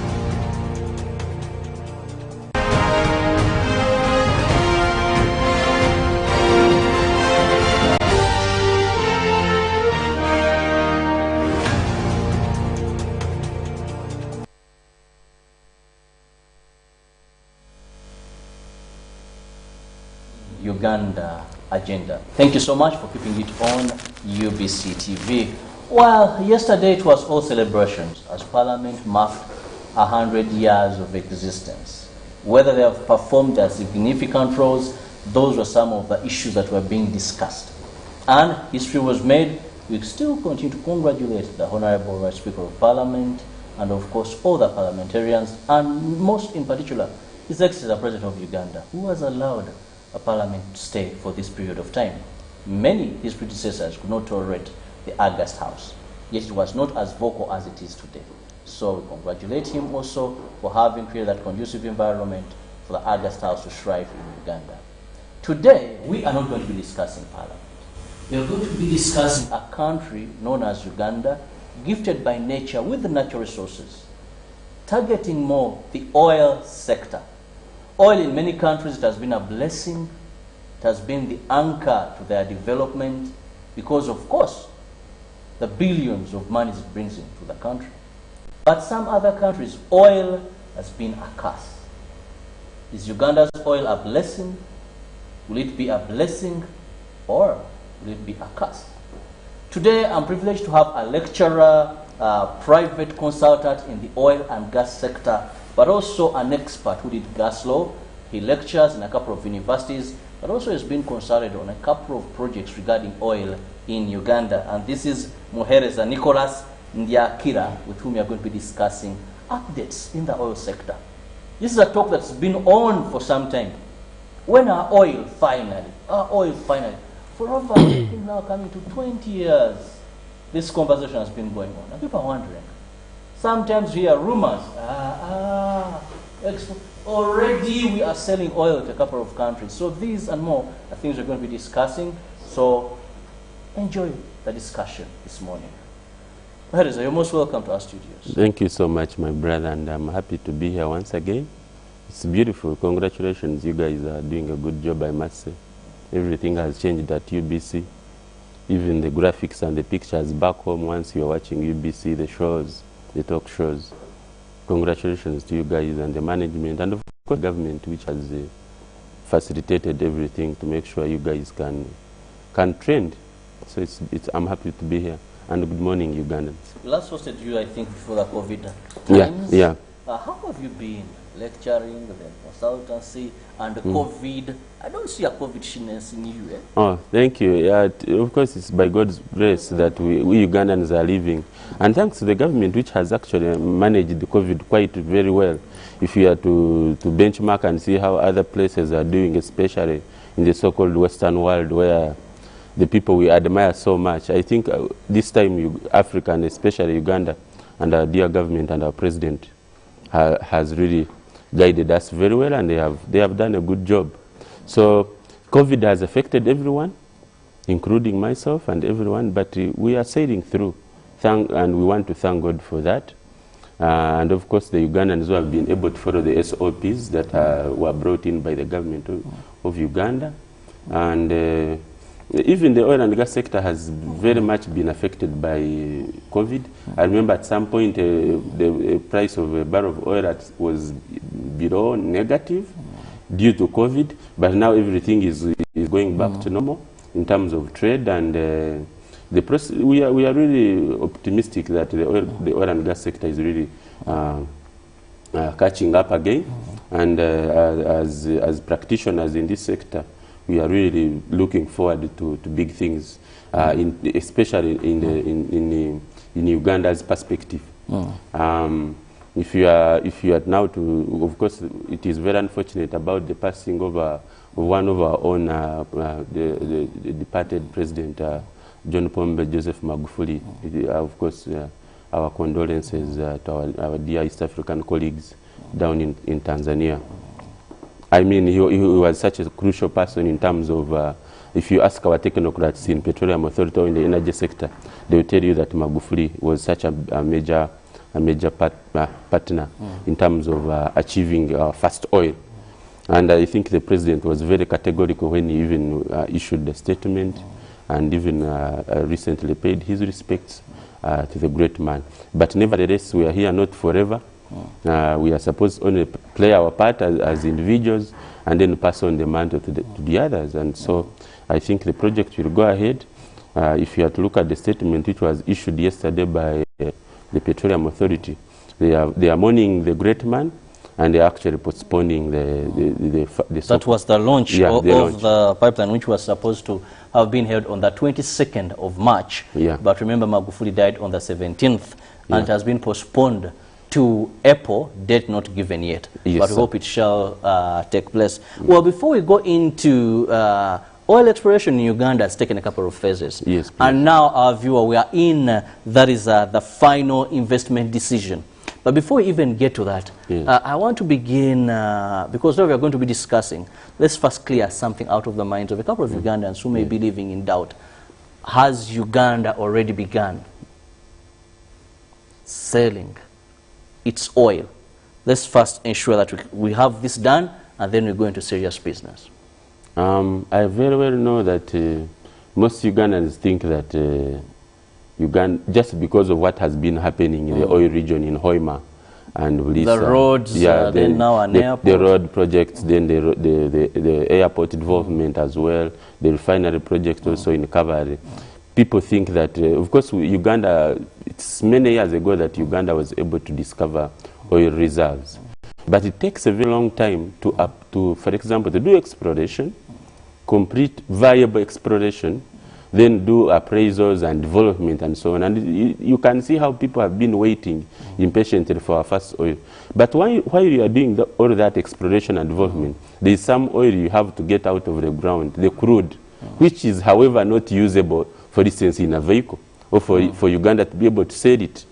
Uganda agenda. Thank you so much for keeping it on UBC TV. Well, yesterday it was all celebrations as Parliament marked 100 years of existence. Whether they have performed their significant roles, those were some of the issues that were being discussed. And history was made. We still continue to congratulate the Honorable Right Speaker of Parliament and of course all the parliamentarians and most in particular His Excellency the President of Uganda, who has allowed a parliament to stay for this period of time. Many his predecessors could not tolerate the August House, yet it was not as vocal as it is today. So we congratulate him also for having created that conducive environment for the August House to thrive in Uganda. Today, we are not going to be discussing Parliament. We are going to be discussing a country known as Uganda, gifted by nature with the natural resources, targeting more the oil sector. Oil in many countries, it has been a blessing. It has been the anchor to their development because, of course, the billions of money it brings into the country. But some other countries, oil has been a curse. Is Uganda's oil a blessing? Will it be a blessing or will it be a curse? Today, I'm privileged to have a lecturer, private consultant in the oil and gas sector, but also an expert who did gas law. He lectures in a couple of universities, but also has been consulted on a couple of projects regarding oil in Uganda. And this is Muhereza Nicholas Ndiakira, with whom we are going to be discussing updates in the oil sector. This is a talk that's been on for some time. When our oil finally, for over I think now coming to 20 years, this conversation has been going on. And people are wondering. Sometimes we hear rumors. Already we are selling oil to a couple of countries. So these and more are things we're going to be discussing. So enjoy the discussion this morning. Muhereza, you're most welcome to our studios. Thank you so much, my brother, and I'm happy to be here once again. It's beautiful. Congratulations. You guys are doing a good job, I must say. Everything has changed at UBC. Even the graphics and the pictures back home, once you're watching UBC, the shows, the talk shows. Congratulations to you guys and the management and of course the government, which has facilitated everything to make sure you guys can trend. So I'm happy to be here. And good morning, Ugandans. We last hosted you, I think, before the COVID times. Yeah. How have you been lecturing, the consultancy, and the COVID? I don't see a COVID-shiness in you. Eh? Oh, thank you. Yeah, of course, it's by God's grace that we Ugandans are living. And thanks to the government, which has actually managed the COVID quite very well. If you are to benchmark and see how other places are doing, especially in the so-called Western world, where the people we admire so much, I think this time Africa, and especially Uganda, and our dear government and our president has really guided us very well, and they have done a good job. So COVID has affected everyone, including myself and everyone, but we are sailing through, and we want to thank God for that. And of course, the Ugandans who have been able to follow the SOPs that were brought in by the government of Uganda. And even the oil and gas sector has very much been affected by COVID. I remember at some point the price of a barrel of oil was below negative due to COVID, but now everything is going back to normal in terms of trade, and we are really optimistic that the oil and gas sector is really catching up again. And as practitioners in this sector, we are really looking forward to big things, especially in Uganda's perspective. If you are now to, of course, it is very unfortunate about the passing of one of our own, the departed President John Pombe Joseph Magufuli. Of course, our condolences to our dear East African colleagues down in Tanzania. I mean, he was such a crucial person in terms of, if you ask our technocrats in Petroleum Authority or in the energy sector, they will tell you that Magufuli was such a major partner in terms of achieving fast oil. And I think the president was very categorical when he even issued the statement and even recently paid his respects to the great man. But nevertheless, we are here not forever. We are supposed to only play our part as individuals and then pass on the mantle to the others. And so I think the project will go ahead. If you have to look at the statement which was issued yesterday by the Petroleum Authority, they are mourning the great man, and they are actually postponing the That was the launch of the pipeline, which was supposed to have been held on the 22nd of March. Yeah. But remember, Magufuli died on the 17th, and it has been postponed to April, date not given yet. Yes, but we hope it shall take place. Well, before we go into oil exploration in Uganda has taken a couple of phases. Yes, and now, our viewer, we are in, that is the final investment decision. But before we even get to that, I want to begin, because now we are going to be discussing, let's first clear something out of the minds of a couple of Ugandans who may be living in doubt. Has Uganda already begun selling its oil? Let's first ensure that we have this done, and then we go into serious business. I very well know that most Ugandans think that Uganda, just because of what has been happening in the oil region in Hoima and Ulisa, the roads, then now an airport. The road projects, then the airport involvement as well, the refinery project also in Kavari. People think that, of course, Uganda, it's many years ago that Uganda was able to discover oil reserves. But it takes a very long time to, for example, to do exploration, complete viable exploration, then do appraisals and development and so on. And you can see how people have been waiting impatiently for our first oil. But while you are doing all that exploration and development, there is some oil you have to get out of the ground, the crude, which is, however, not usable, for instance, in a vehicle, or for Uganda to be able to sell it.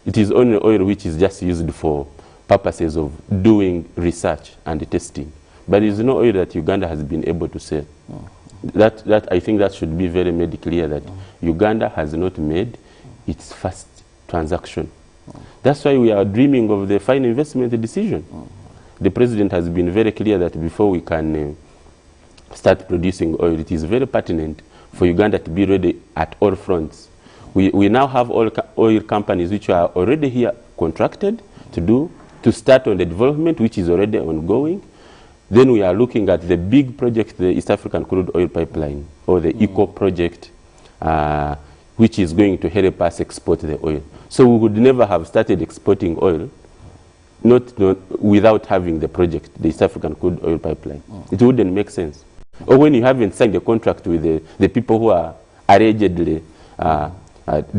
It is only oil which is just used for purposes of doing research and testing. But there is no oil that Uganda has been able to sell. That I think that should be very made clear, that Uganda has not made its first transaction. That's why we are dreaming of the final investment decision. The president has been very clear that before we can start producing oil, it is very pertinent for Uganda to be ready at all fronts. We now have oil companies which are already here contracted to start on the development, which is already ongoing. Then we are looking at the big project, the East African Crude Oil Pipeline, or the ECO project, which is going to help us export the oil. So we would never have started exporting oil not without having the project, the East African Crude Oil Pipeline. It wouldn't make sense. Or when you haven't signed a contract with the people who are allegedly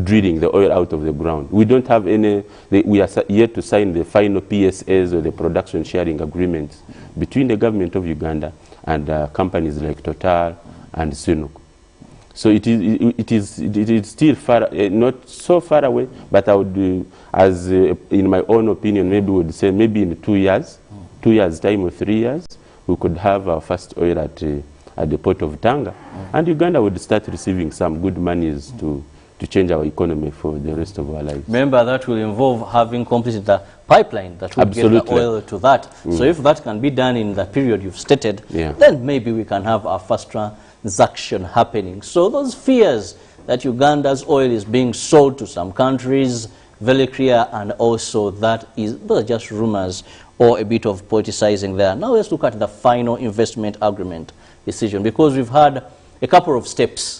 drilling the oil out of the ground. We don't have any, we are yet to sign the final PSAs or the production sharing agreements between the government of Uganda and companies like Total and Sinuk. So it is still far, not so far away, but I would, in my own opinion, maybe would say maybe in 2 years, 2 years time or 3 years, we could have our first oil at the port of Tanga, and Uganda would start receiving some good monies to change our economy for the rest of our lives. Remember, that will involve having completed the pipeline that will get the oil to that. So if that can be done in the period you've stated, then maybe we can have our first transaction happening. So those fears that Uganda's oil is being sold to some countries, very clear, and also that is those are just rumors or a bit of politicizing there. Now let's look at the final investment agreement decision, because we've had a couple of steps.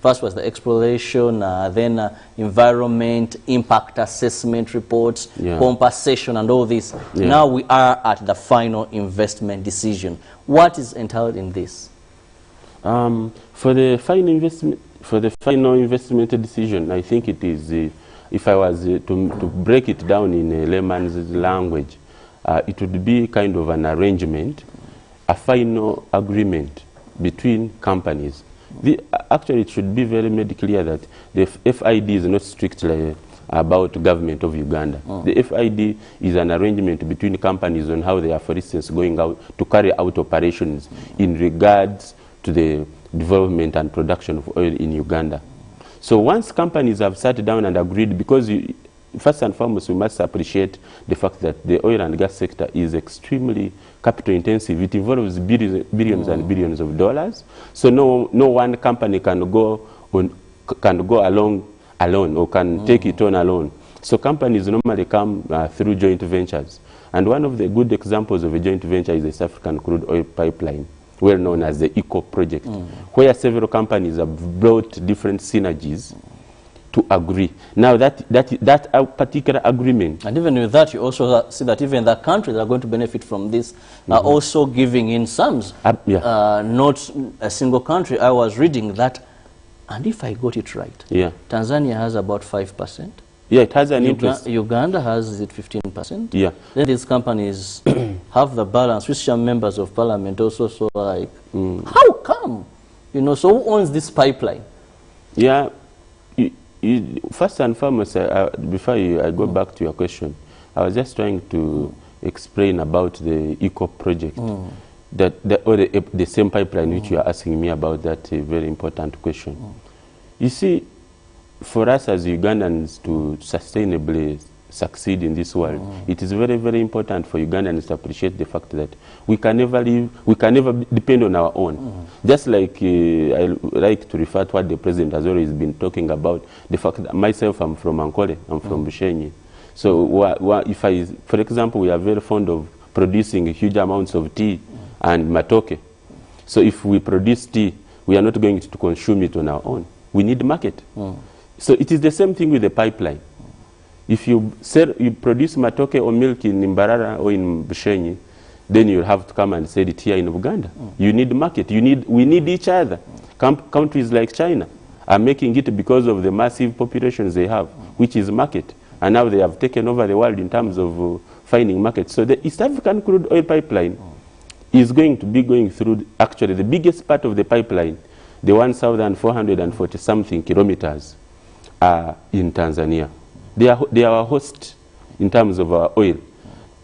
First was the exploration, then environment, impact assessment reports, compensation and all this. Now we are at the final investment decision. What is entailed in this? For the final investment decision, I think it is, if I was to break it down in a layman's language, it would be kind of an arrangement a final agreement between companies. Actually, it should be very made clear that the FID is not strictly about government of Uganda. The FID is an arrangement between companies on how they are, for instance, going out to carry out operations in regards to the development and production of oil in Uganda. So once companies have sat down and agreed, because first and foremost, we must appreciate the fact that the oil and gas sector is extremely capital intensive. It involves billions and billions of dollars. So no one company can go along alone or can take it on alone. So companies normally come through joint ventures. And one of the good examples of a joint venture is the South African crude oil pipeline, well known as the ECO project, where several companies have brought different synergies to agree. Now that particular agreement. And even with that, you also see that even the countries that are going to benefit from this are also giving in sums. Not a single country. I was reading that, and if I got it right, Tanzania has about 5%. Yeah, it has an interest. Uganda has, is it 15%? Yeah. Then these companies have the balance, which some members of parliament also so like, how come? You know, so who owns this pipeline? Yeah. First and foremost, before I go back to your question, I was just trying to explain about the ECO project, the same pipeline which you are asking me about, that a very important question. You see, for us as Ugandans to sustainably succeed in this world, it is very, very important for Ugandans to appreciate the fact that we can never depend on our own. Just like I like to refer to what the president has always been talking about, the fact that myself, I'm from Ankole, I'm from Bushenyi. So if for example, we are very fond of producing huge amounts of tea and matoke. So if we produce tea, we are not going to consume it on our own. We need market. So it is the same thing with the pipeline. If you produce matoke or milk in Mbarara or in Bushenyi, then you have to come and sell it here in Uganda. You need market. We need each other. Countries like China are making it because of the massive populations they have, which is market. And now they have taken over the world in terms of finding market. So the East African crude oil pipeline is going to be going through, actually, the biggest part of the pipeline, the 1,440 something kilometers, are in Tanzania. They are our host in terms of our oil.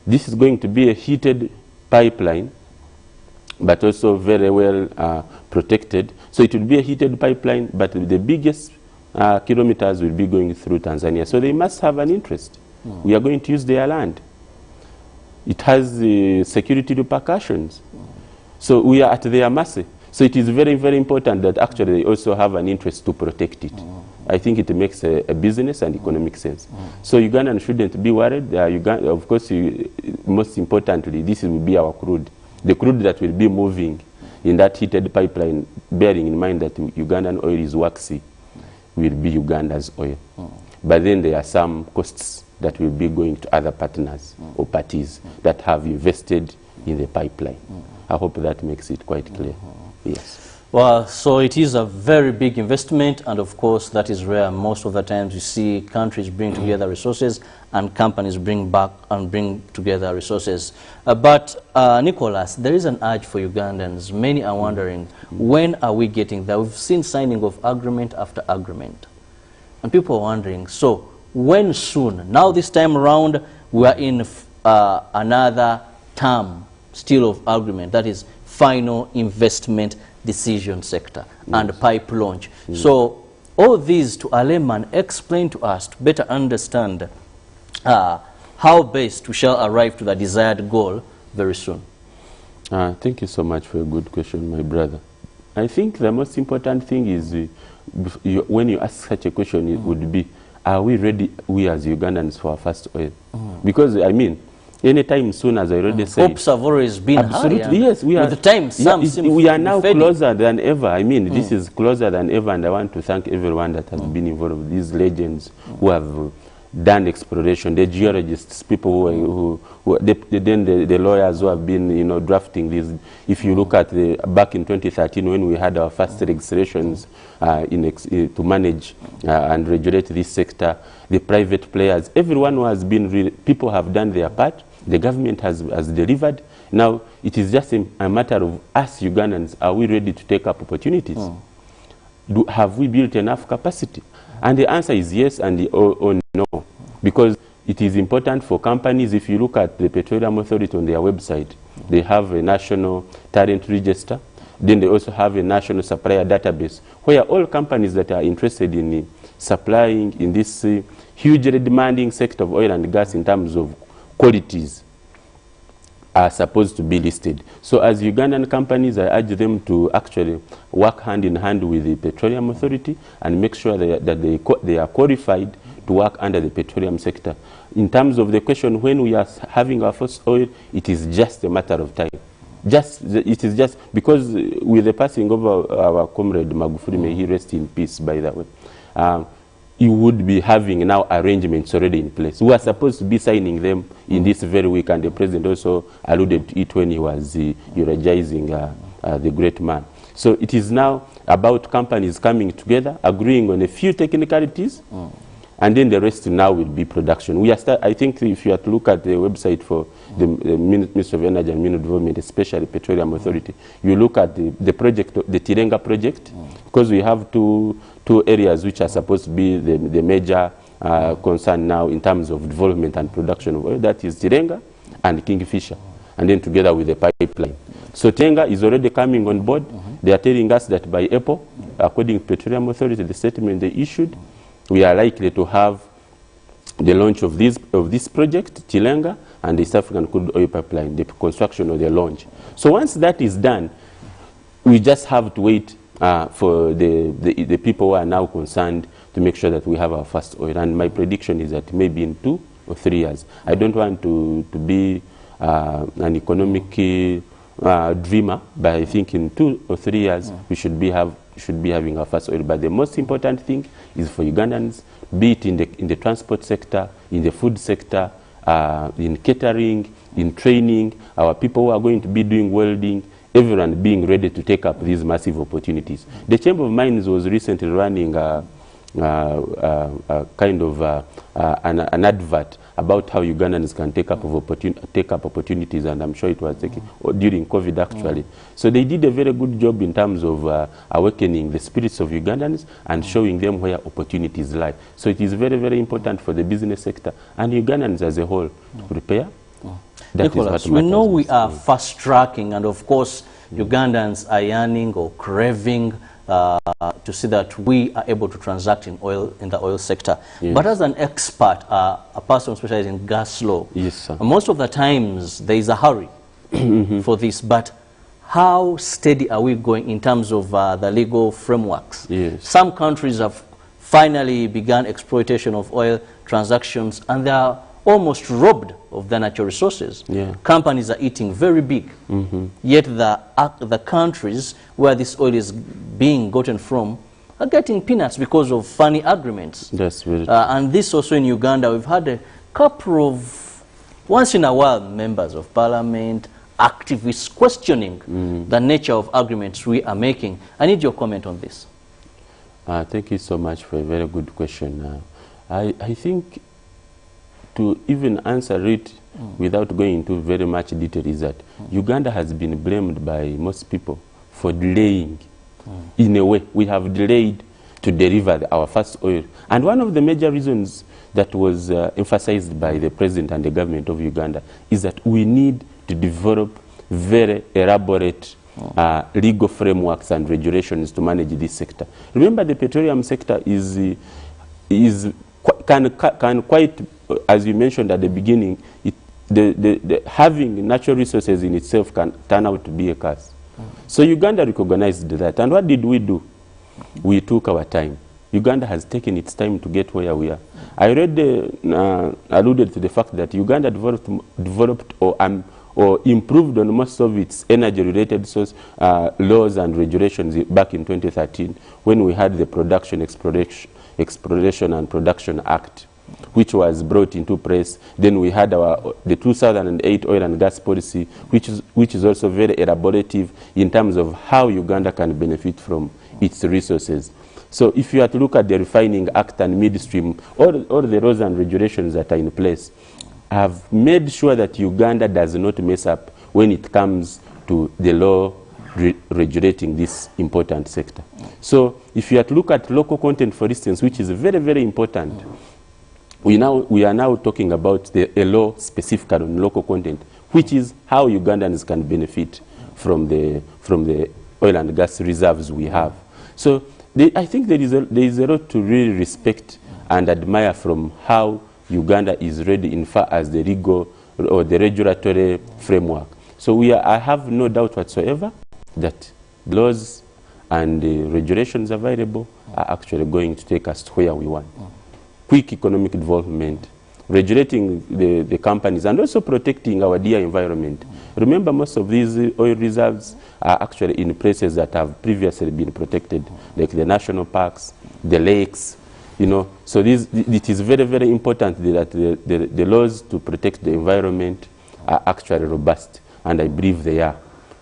This is going to be a heated pipeline, but also very well protected. So it will be a heated pipeline, but the biggest kilometers will be going through Tanzania. So they must have an interest. We are going to use their land. It has security repercussions. So we are at their mercy. So it is very, very important that actually they also have an interest to protect it. I think it makes a business and economic sense. So Ugandans shouldn't be worried. Of course, most importantly, this will be our crude. The crude that will be moving in that heated pipeline, bearing in mind that Ugandan oil is waxy, will be Uganda's oil. But then there are some costs that will be going to other partners or parties that have invested in the pipeline. I hope that makes it quite clear. Yes. Well, so it is a very big investment, and of course that is rare. Most of the times you see countries bring together resources and companies bring back and bring together resources. But Nicholas, there is an urge for Ugandans. Many are wondering, when are we getting there? We've seen signing of agreement after agreement. And people are wondering, so when soon? Now this time around, we are in another term still of agreement, that is final investment decision sector and pipe launch. So all these, to a layman, explain to us to better understand how best we shall arrive to the desired goal very soon. Thank you so much for a good question, my brother. I think the most important thing is when you ask such a question, it would be, are we ready, we as Ugandans, for our first oil? Because, I mean, anytime soon, as I already said. Hopes have always been absolutely high. Yes, we are. With the time, some we are now closer than ever. I mean, this is closer than ever, and I want to thank everyone that has been involved. These legends who have done exploration, the geologists, people the lawyers who have been, drafting these. If you look at back in 2013 when we had our first registrations to manage and regulate this sector, the private players, everyone who has been, people have done their part. The government has delivered. Now, it is just a matter of us Ugandans, are we ready to take up opportunities? Have we built enough capacity? And the answer is yes and or no, because it is important for companies. If you look at the Petroleum Authority on their website, they have a national talent register. Then they also have a national supplier database where all companies that are interested in supplying in this hugely demanding sector of oil and gas in terms of qualities are supposed to be listed. So as Ugandan companies, I urge them to actually work hand in hand with the Petroleum Authority and make sure that they are qualified to work under the petroleum sector. In terms of the question, when we are having our first oil, it is just a matter of time. It is just because with the passing of our comrade Magufuli, may he rest in peace, by the way, you would be having now arrangements already in place. We are supposed to be signing them in this very week, and the president also alluded to it when he was eulogizing the great man. So it is now about companies coming together, agreeing on a few technicalities, and then the rest now will be production. We are I think if you have to look at the website for the Ministry of Energy and Mineral Development, especially Petroleum Authority, you look at the project, the Tirenga project, because we have two areas which are supposed to be the major concern now in terms of development and production of oil. That is Tirenga and Kingfisher, and then together with the pipeline. So Tirenga is already coming on board. They are telling us that by April, according to Petroleum Authority, the statement they issued, we are likely to have the launch of this project, Tirenga, and the East African Crude Oil Pipeline, the construction of the launch. So once that is done, we just have to wait for the people who are now concerned to make sure that we have our first oil. And my prediction is that maybe in 2 or 3 years. I don't want to be an economic dreamer, but I think in 2 or 3 years we should be having our first oil. But the most important thing is for Ugandans, be it in the transport sector, in the food sector, in catering, in training, our people who are going to be doing welding, everyone being ready to take up these massive opportunities. The Chamber of Mines was recently running a kind of an advert about how Ugandans can take up opportunities, and I'm sure it was taken during COVID actually. So they did a very good job in terms of awakening the spirits of Ugandans and showing them where opportunities lie. So it is very, very important for the business sector and Ugandans as a whole to prepare. Nicholas, we know we are fast-tracking, and of course Ugandans are yearning or craving to see that we are able to transact in the oil sector. Yes. But as an expert, a person specialized in gas law, yes, sir, most of the times there is a hurry for this. But how steady are we going in terms of the legal frameworks? Yes. Some countries have finally begun exploitation of oil transactions, and they are almost robbed of their natural resources. Yeah. Companies are eating very big, yet the countries where this oil is being gotten from are getting peanuts because of funny agreements. That's very true. And this also in Uganda, we've had a couple of once in a while members of parliament, activists questioning the nature of agreements we are making. I need your comment on this. Thank you so much for a very good question. I think to even answer it without going into very much detail is that Uganda has been blamed by most people for delaying. In a way, we have delayed to deliver our first oil. And one of the major reasons that was emphasized by the president and the government of Uganda is that we need to develop very elaborate legal frameworks and regulations to manage this sector. Remember, the petroleum sector can quite, as you mentioned at the beginning, having natural resources in itself can turn out to be a curse. So Uganda recognized that. And what did we do? We took our time. Uganda has taken its time to get where we are. I already alluded to the fact that Uganda developed or improved on most of its energy-related laws and regulations back in 2013 when we had the Production, Exploration and Production Act, which was brought into place. Then we had the 2008 oil and gas policy, which is also very elaborative in terms of how Uganda can benefit from its resources. So if you are to look at the Refining Act and midstream, all the laws and regulations that are in place have made sure that Uganda does not mess up when it comes to the law regulating this important sector. So if you have to look at local content, for instance, which is very, very important, we are now talking about a law specific on local content, which is how Ugandans can benefit from the oil and gas reserves we have. So I think there is a lot to really respect and admire from how Uganda is ready in far as the legal or the regulatory framework. So I have no doubt whatsoever that laws and regulations available are actually going to take us to where we want. Quick economic development, regulating the companies, and also protecting our dear environment. Remember, most of these oil reserves are actually in places that have previously been protected, like the national parks, the lakes, you know. So it is very, very important that the laws to protect the environment are actually robust, and I believe they are.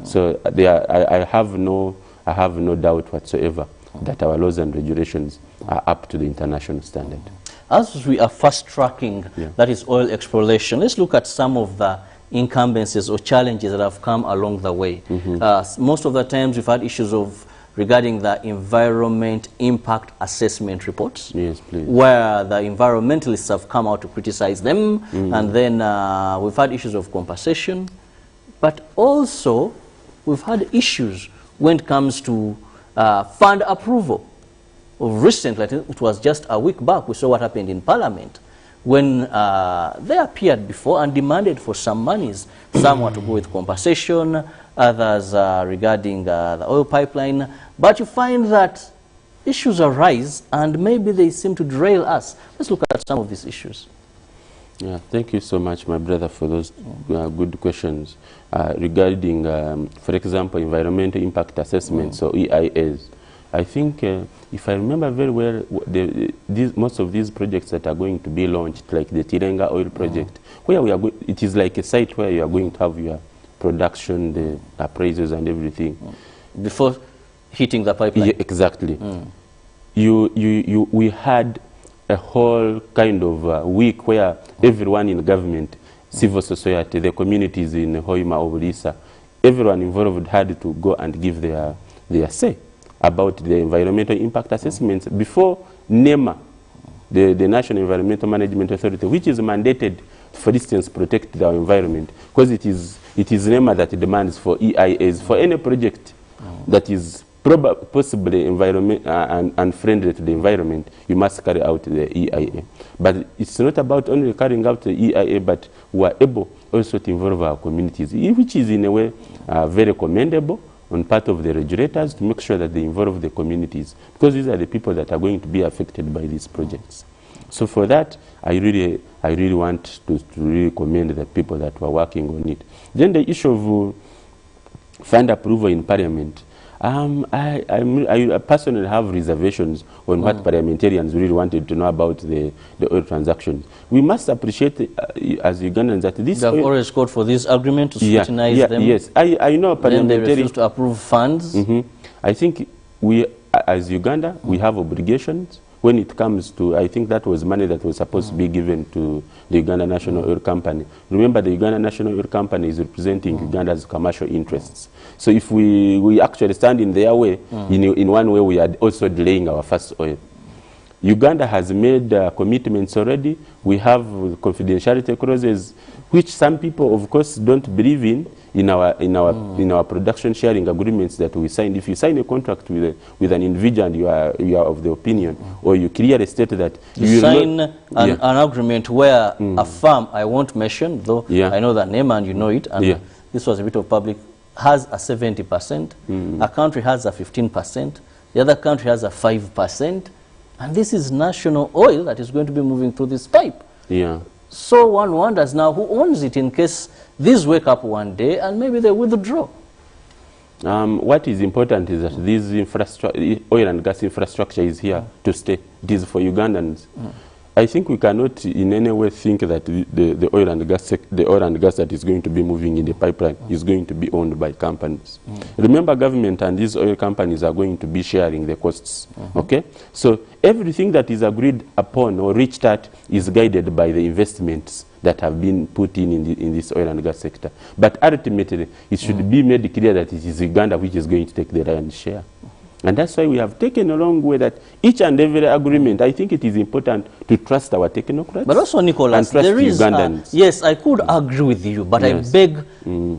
So I have no doubt whatsoever that our laws and regulations are up to the international standard. As we are fast-tracking, that is oil exploration, let's look at some of the incumbencies or challenges that have come along the way. Most of the times we've had issues regarding the environment impact assessment reports, where the environmentalists have come out to criticize them, and then we've had issues of compensation, but also we've had issues when it comes to fund approval. Recently, I think it was just a week back, we saw what happened in Parliament when they appeared before and demanded for some monies. Some were to go with compensation, others regarding the oil pipeline. But you find that issues arise and maybe they seem to derail us. Let's look at some of these issues. Yeah, thank you so much, my brother, for those good questions. Regarding, for example, environmental impact assessments, or EIAs, I think, if I remember very well, most of these projects that are going to be launched, like the Tirenga oil project, where it is like a site where you are going to have your production, the appraisals and everything. Before hitting the pipeline? Yeah, exactly. We had a whole kind of week where everyone in government, civil society, the communities in Hoima or Lisa, everyone involved had to go and give their say about the environmental impact assessments before NEMA, the National Environmental Management Authority, which is mandated, for instance, protect our environment, because it is NEMA that demands for EIAs for any project that is possibly environment unfriendly to the environment. You must carry out the EIA. But it's not about only carrying out the EIA, but we are able also to involve our communities, which is in a way very commendable on part of the regulators, to make sure that they involve the communities, because these are the people that are going to be affected by these projects. So for that, I really want to really commend the people that were working on it. Then the issue of fund approval in Parliament. I personally have reservations on what parliamentarians really wanted to know about the oil transactions. We must appreciate, as Ugandans, that this... They have always called for this agreement to scrutinize them. Yes, I know parliamentarians... Then they refuse to approve funds. I think we, as Uganda, we have obligations when it comes to, I think that was money that was supposed to be given to the Uganda National Oil Company. Remember, the Uganda National Oil Company is representing Uganda's commercial interests. So if we actually stand in their way, in one way we are also delaying our first oil. Uganda has made commitments already. We have confidentiality clauses, which some people, of course, don't believe in our production sharing agreements that we signed. If you sign a contract with an individual and you are of the opinion, or you clearly state that you sign an agreement where a firm, I won't mention, though I know the name and you know it, and this was a bit of public, has a 70%, a country has a 15%, the other country has a 5%, and this is national oil that is going to be moving through this pipe. So one wonders now who owns it in case these wake up one day and maybe they withdraw. What is important is that this oil and gas infrastructure is here to stay. It is for Ugandans. I think we cannot in any way think that the oil and gas that is going to be moving in the pipeline is going to be owned by companies. Remember, government and these oil companies are going to be sharing the costs. Okay, so everything that is agreed upon or reached at is guided by the investments that have been put in this oil and gas sector. But ultimately, it should be made clear that it is Uganda which is going to take the lion's share. And that's why we have taken a long way that each and every agreement, I think it is important to trust our technocrats. But also, Nicholas, and trust there is, Ugandans. yes, I could agree with you, but Yes. I beg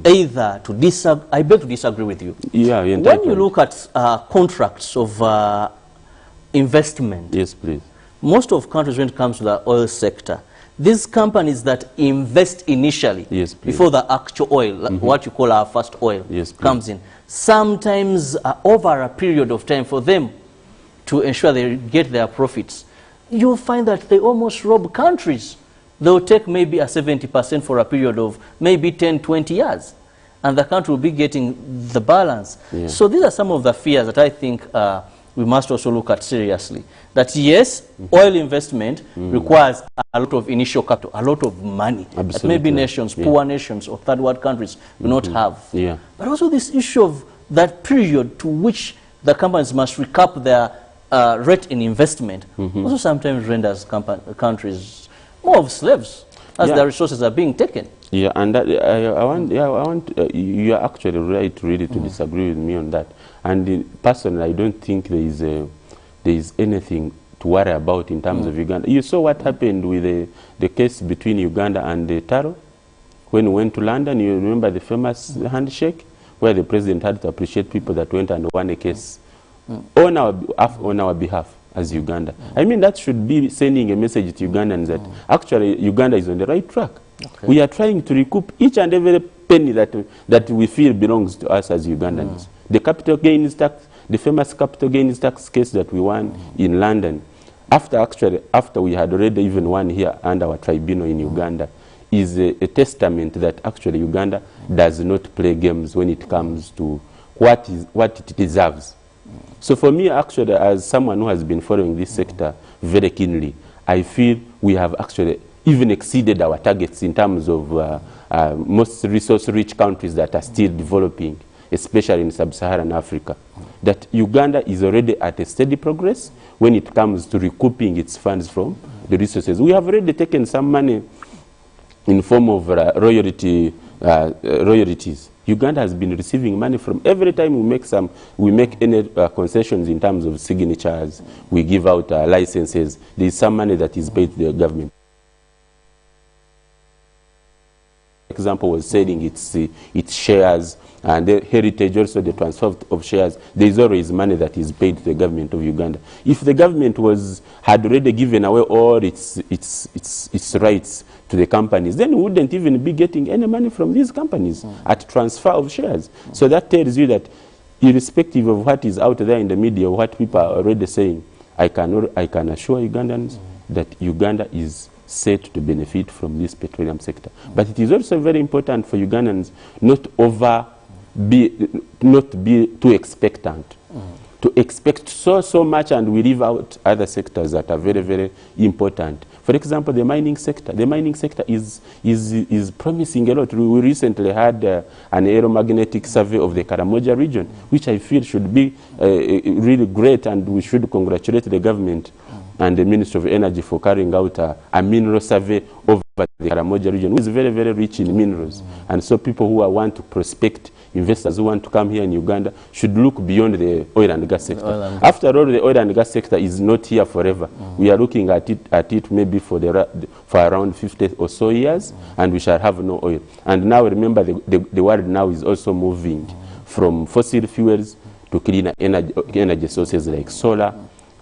either to disagree, I beg to disagree with you. Yeah, you're when entitled. you look at contracts of investment, yes, please. Most of countries, when it comes to the oil sector, these companies that invest initially, yes, before the actual oil, what you call our first oil, comes in, sometimes over a period of time for them to ensure they get their profits, you'll find that they almost rob countries. They'll take maybe a 70% for a period of maybe 10, 20 years, and the country will be getting the balance. Yeah. So these are some of the fears that I think we must also look at seriously. That yes, oil investment requires a lot of initial capital, a lot of money that maybe nations, poor nations or third world countries do not have. Yeah. But also this issue of that period to which the companies must recap their rate in investment also sometimes renders countries more of slaves as their resources are being taken. Yeah, and that, I want you are actually right really to disagree with me on that. And personally, I don't think there is anything to worry about in terms of Uganda. You saw what happened with the case between Uganda and Taro when we went to London. You remember the famous handshake where the president had to appreciate people that went and won a case on our behalf as Uganda. I mean, that should be sending a message to Ugandans that actually Uganda is on the right track. Okay. We are trying to recoup each and every penny that we feel belongs to us as Ugandans. The capital gains tax, the famous capital gains tax case that we won in London, after we had already even won here under our tribunal in Uganda, is a testament that actually Uganda does not play games when it comes to what it deserves. So for me, actually, as someone who has been following this sector very keenly, I feel we have actually even exceeded our targets in terms of most resource-rich countries that are still developing, especially in sub-Saharan Africa. That Uganda is already at a steady progress when it comes to recouping its funds from the resources. We have already taken some money in form of royalties. Uganda has been receiving money from every time we make any concessions in terms of signatures, we give out licenses, there is some money that is paid to the government. Example was selling its shares, and the heritage also the transfer of shares. There is always money that is paid to the government of Uganda. If the government had already given away all its rights to the companies, then we wouldn't even be getting any money from these companies at transfer of shares. So that tells you that irrespective of what is out there in the media, what people are already saying, I can assure Ugandans that Uganda is set to benefit from this petroleum sector. But it is also very important for Ugandans not be too expectant. To expect so much and we leave out other sectors that are very, very important. For example, the mining sector. The mining sector is promising a lot. We recently had an aeromagnetic survey of the Karamoja region, which I feel should be really great, and we should congratulate the government and the Ministry of Energy for carrying out a mineral survey over the Karamoja region, which is very, very rich in minerals. And so people who want to prospect, investors who want to come here in Uganda, should look beyond the oil and gas sector. After all, the oil and gas sector is not here forever. We are looking at it maybe for around 50 or so years, and we shall have no oil. And now remember, the world now is also moving from fossil fuels to cleaner energy sources like solar,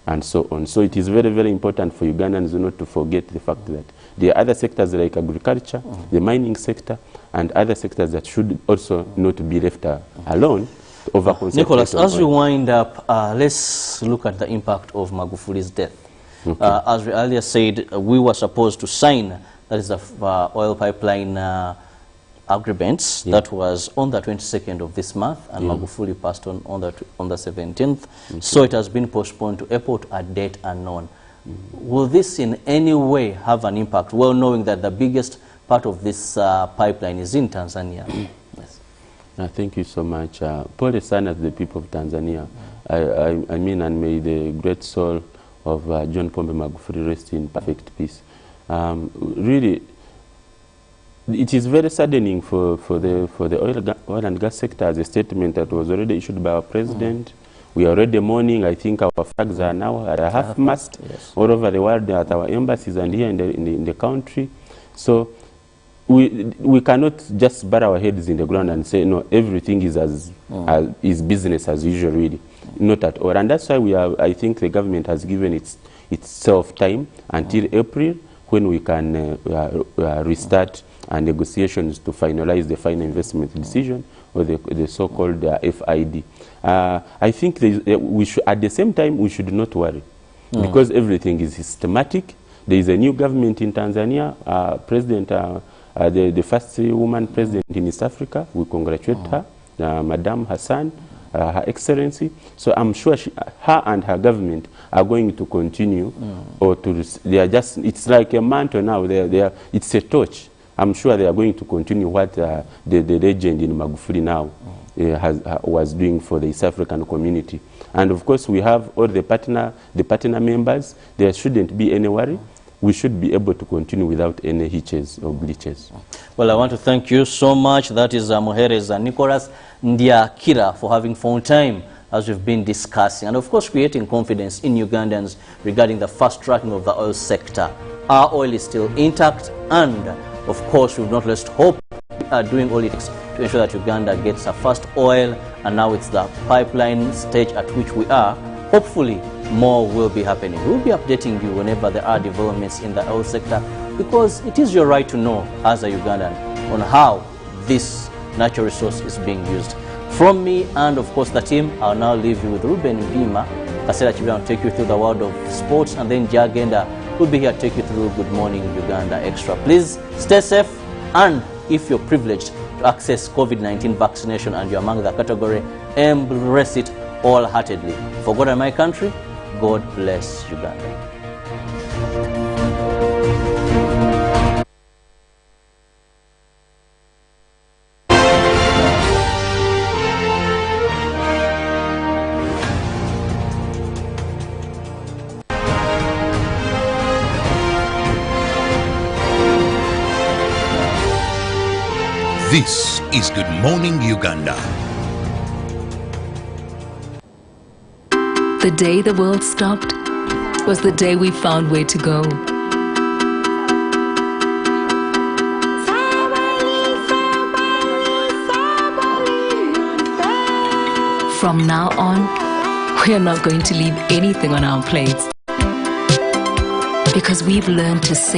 and so on. So it is very, very important for Ugandans not to forget the fact that there are other sectors like agriculture, the mining sector, and other sectors that should also not be left alone to over-concentrate. Nicholas, as we wind up, let's look at the impact of Magufuli's death. Okay. As we earlier said, we were supposed to sign, that is the oil pipeline agreements, that was on the 22nd of this month, and Magufuli passed on the 17th. Okay. So it has been postponed to April to a date unknown. Will this in any way have an impact, well knowing that the biggest part of this pipeline is in Tanzania? Yes. Thank you so much. Pole sana to the people of Tanzania. I mean, and may the great soul of John Pombe Magufuli rest in perfect peace. Really, it is very saddening for the oil and gas sector, as a statement that was already issued by our president. We are already mourning. I think our flags are now at a half-mast all over the world at our embassies and here in the country. So we cannot just bury our heads in the ground and say, no, everything is is business as usual, really. Not at all. And that's why I think the government has given itself time until April, when we can restart negotiations to finalize the final investment decision, or the so-called FID. I think we should, at the same time, we should not worry, because everything is systematic. There is a new government in Tanzania, the first woman president in East Africa. We congratulate her, Madam Hassan, Her Excellency. So I'm sure her and her government are going to continue, or they are just, it's like a mantle now. It's a torch. I'm sure they are going to continue what the legend in Magufuli now was doing for the East African community. And of course, we have all the partner members. There shouldn't be any worry. We should be able to continue without any hitches or glitches. Well, I want to thank you so much. That is Muheres and Nicholas Ndiakira for having found time, as we've been discussing, and of course creating confidence in Ugandans regarding the fast tracking of the oil sector. Our oil is still intact, and of course we've not lost hope. We are doing all it takes to ensure that Uganda gets a fast oil, and now it's the pipeline stage at which we are. Hopefully more will be happening. We'll be updating you whenever there are developments in the oil sector, because it is your right to know as a Ugandan on how this natural resource is being used. From me and of course the team, I'll now leave you with Ruben Vima. Kasera Chibra will take you through the world of sports, and then Jagenda will be here to take you through Good Morning Uganda Extra. Please stay safe, and if you're privileged to access COVID-19 vaccination and you're among the category, embrace it wholeheartedly. For God and my country, God bless Uganda. This is Good Morning Uganda. The day the world stopped was the day we found where to go. From now on, we're not going to leave anything on our plates, because we've learned to say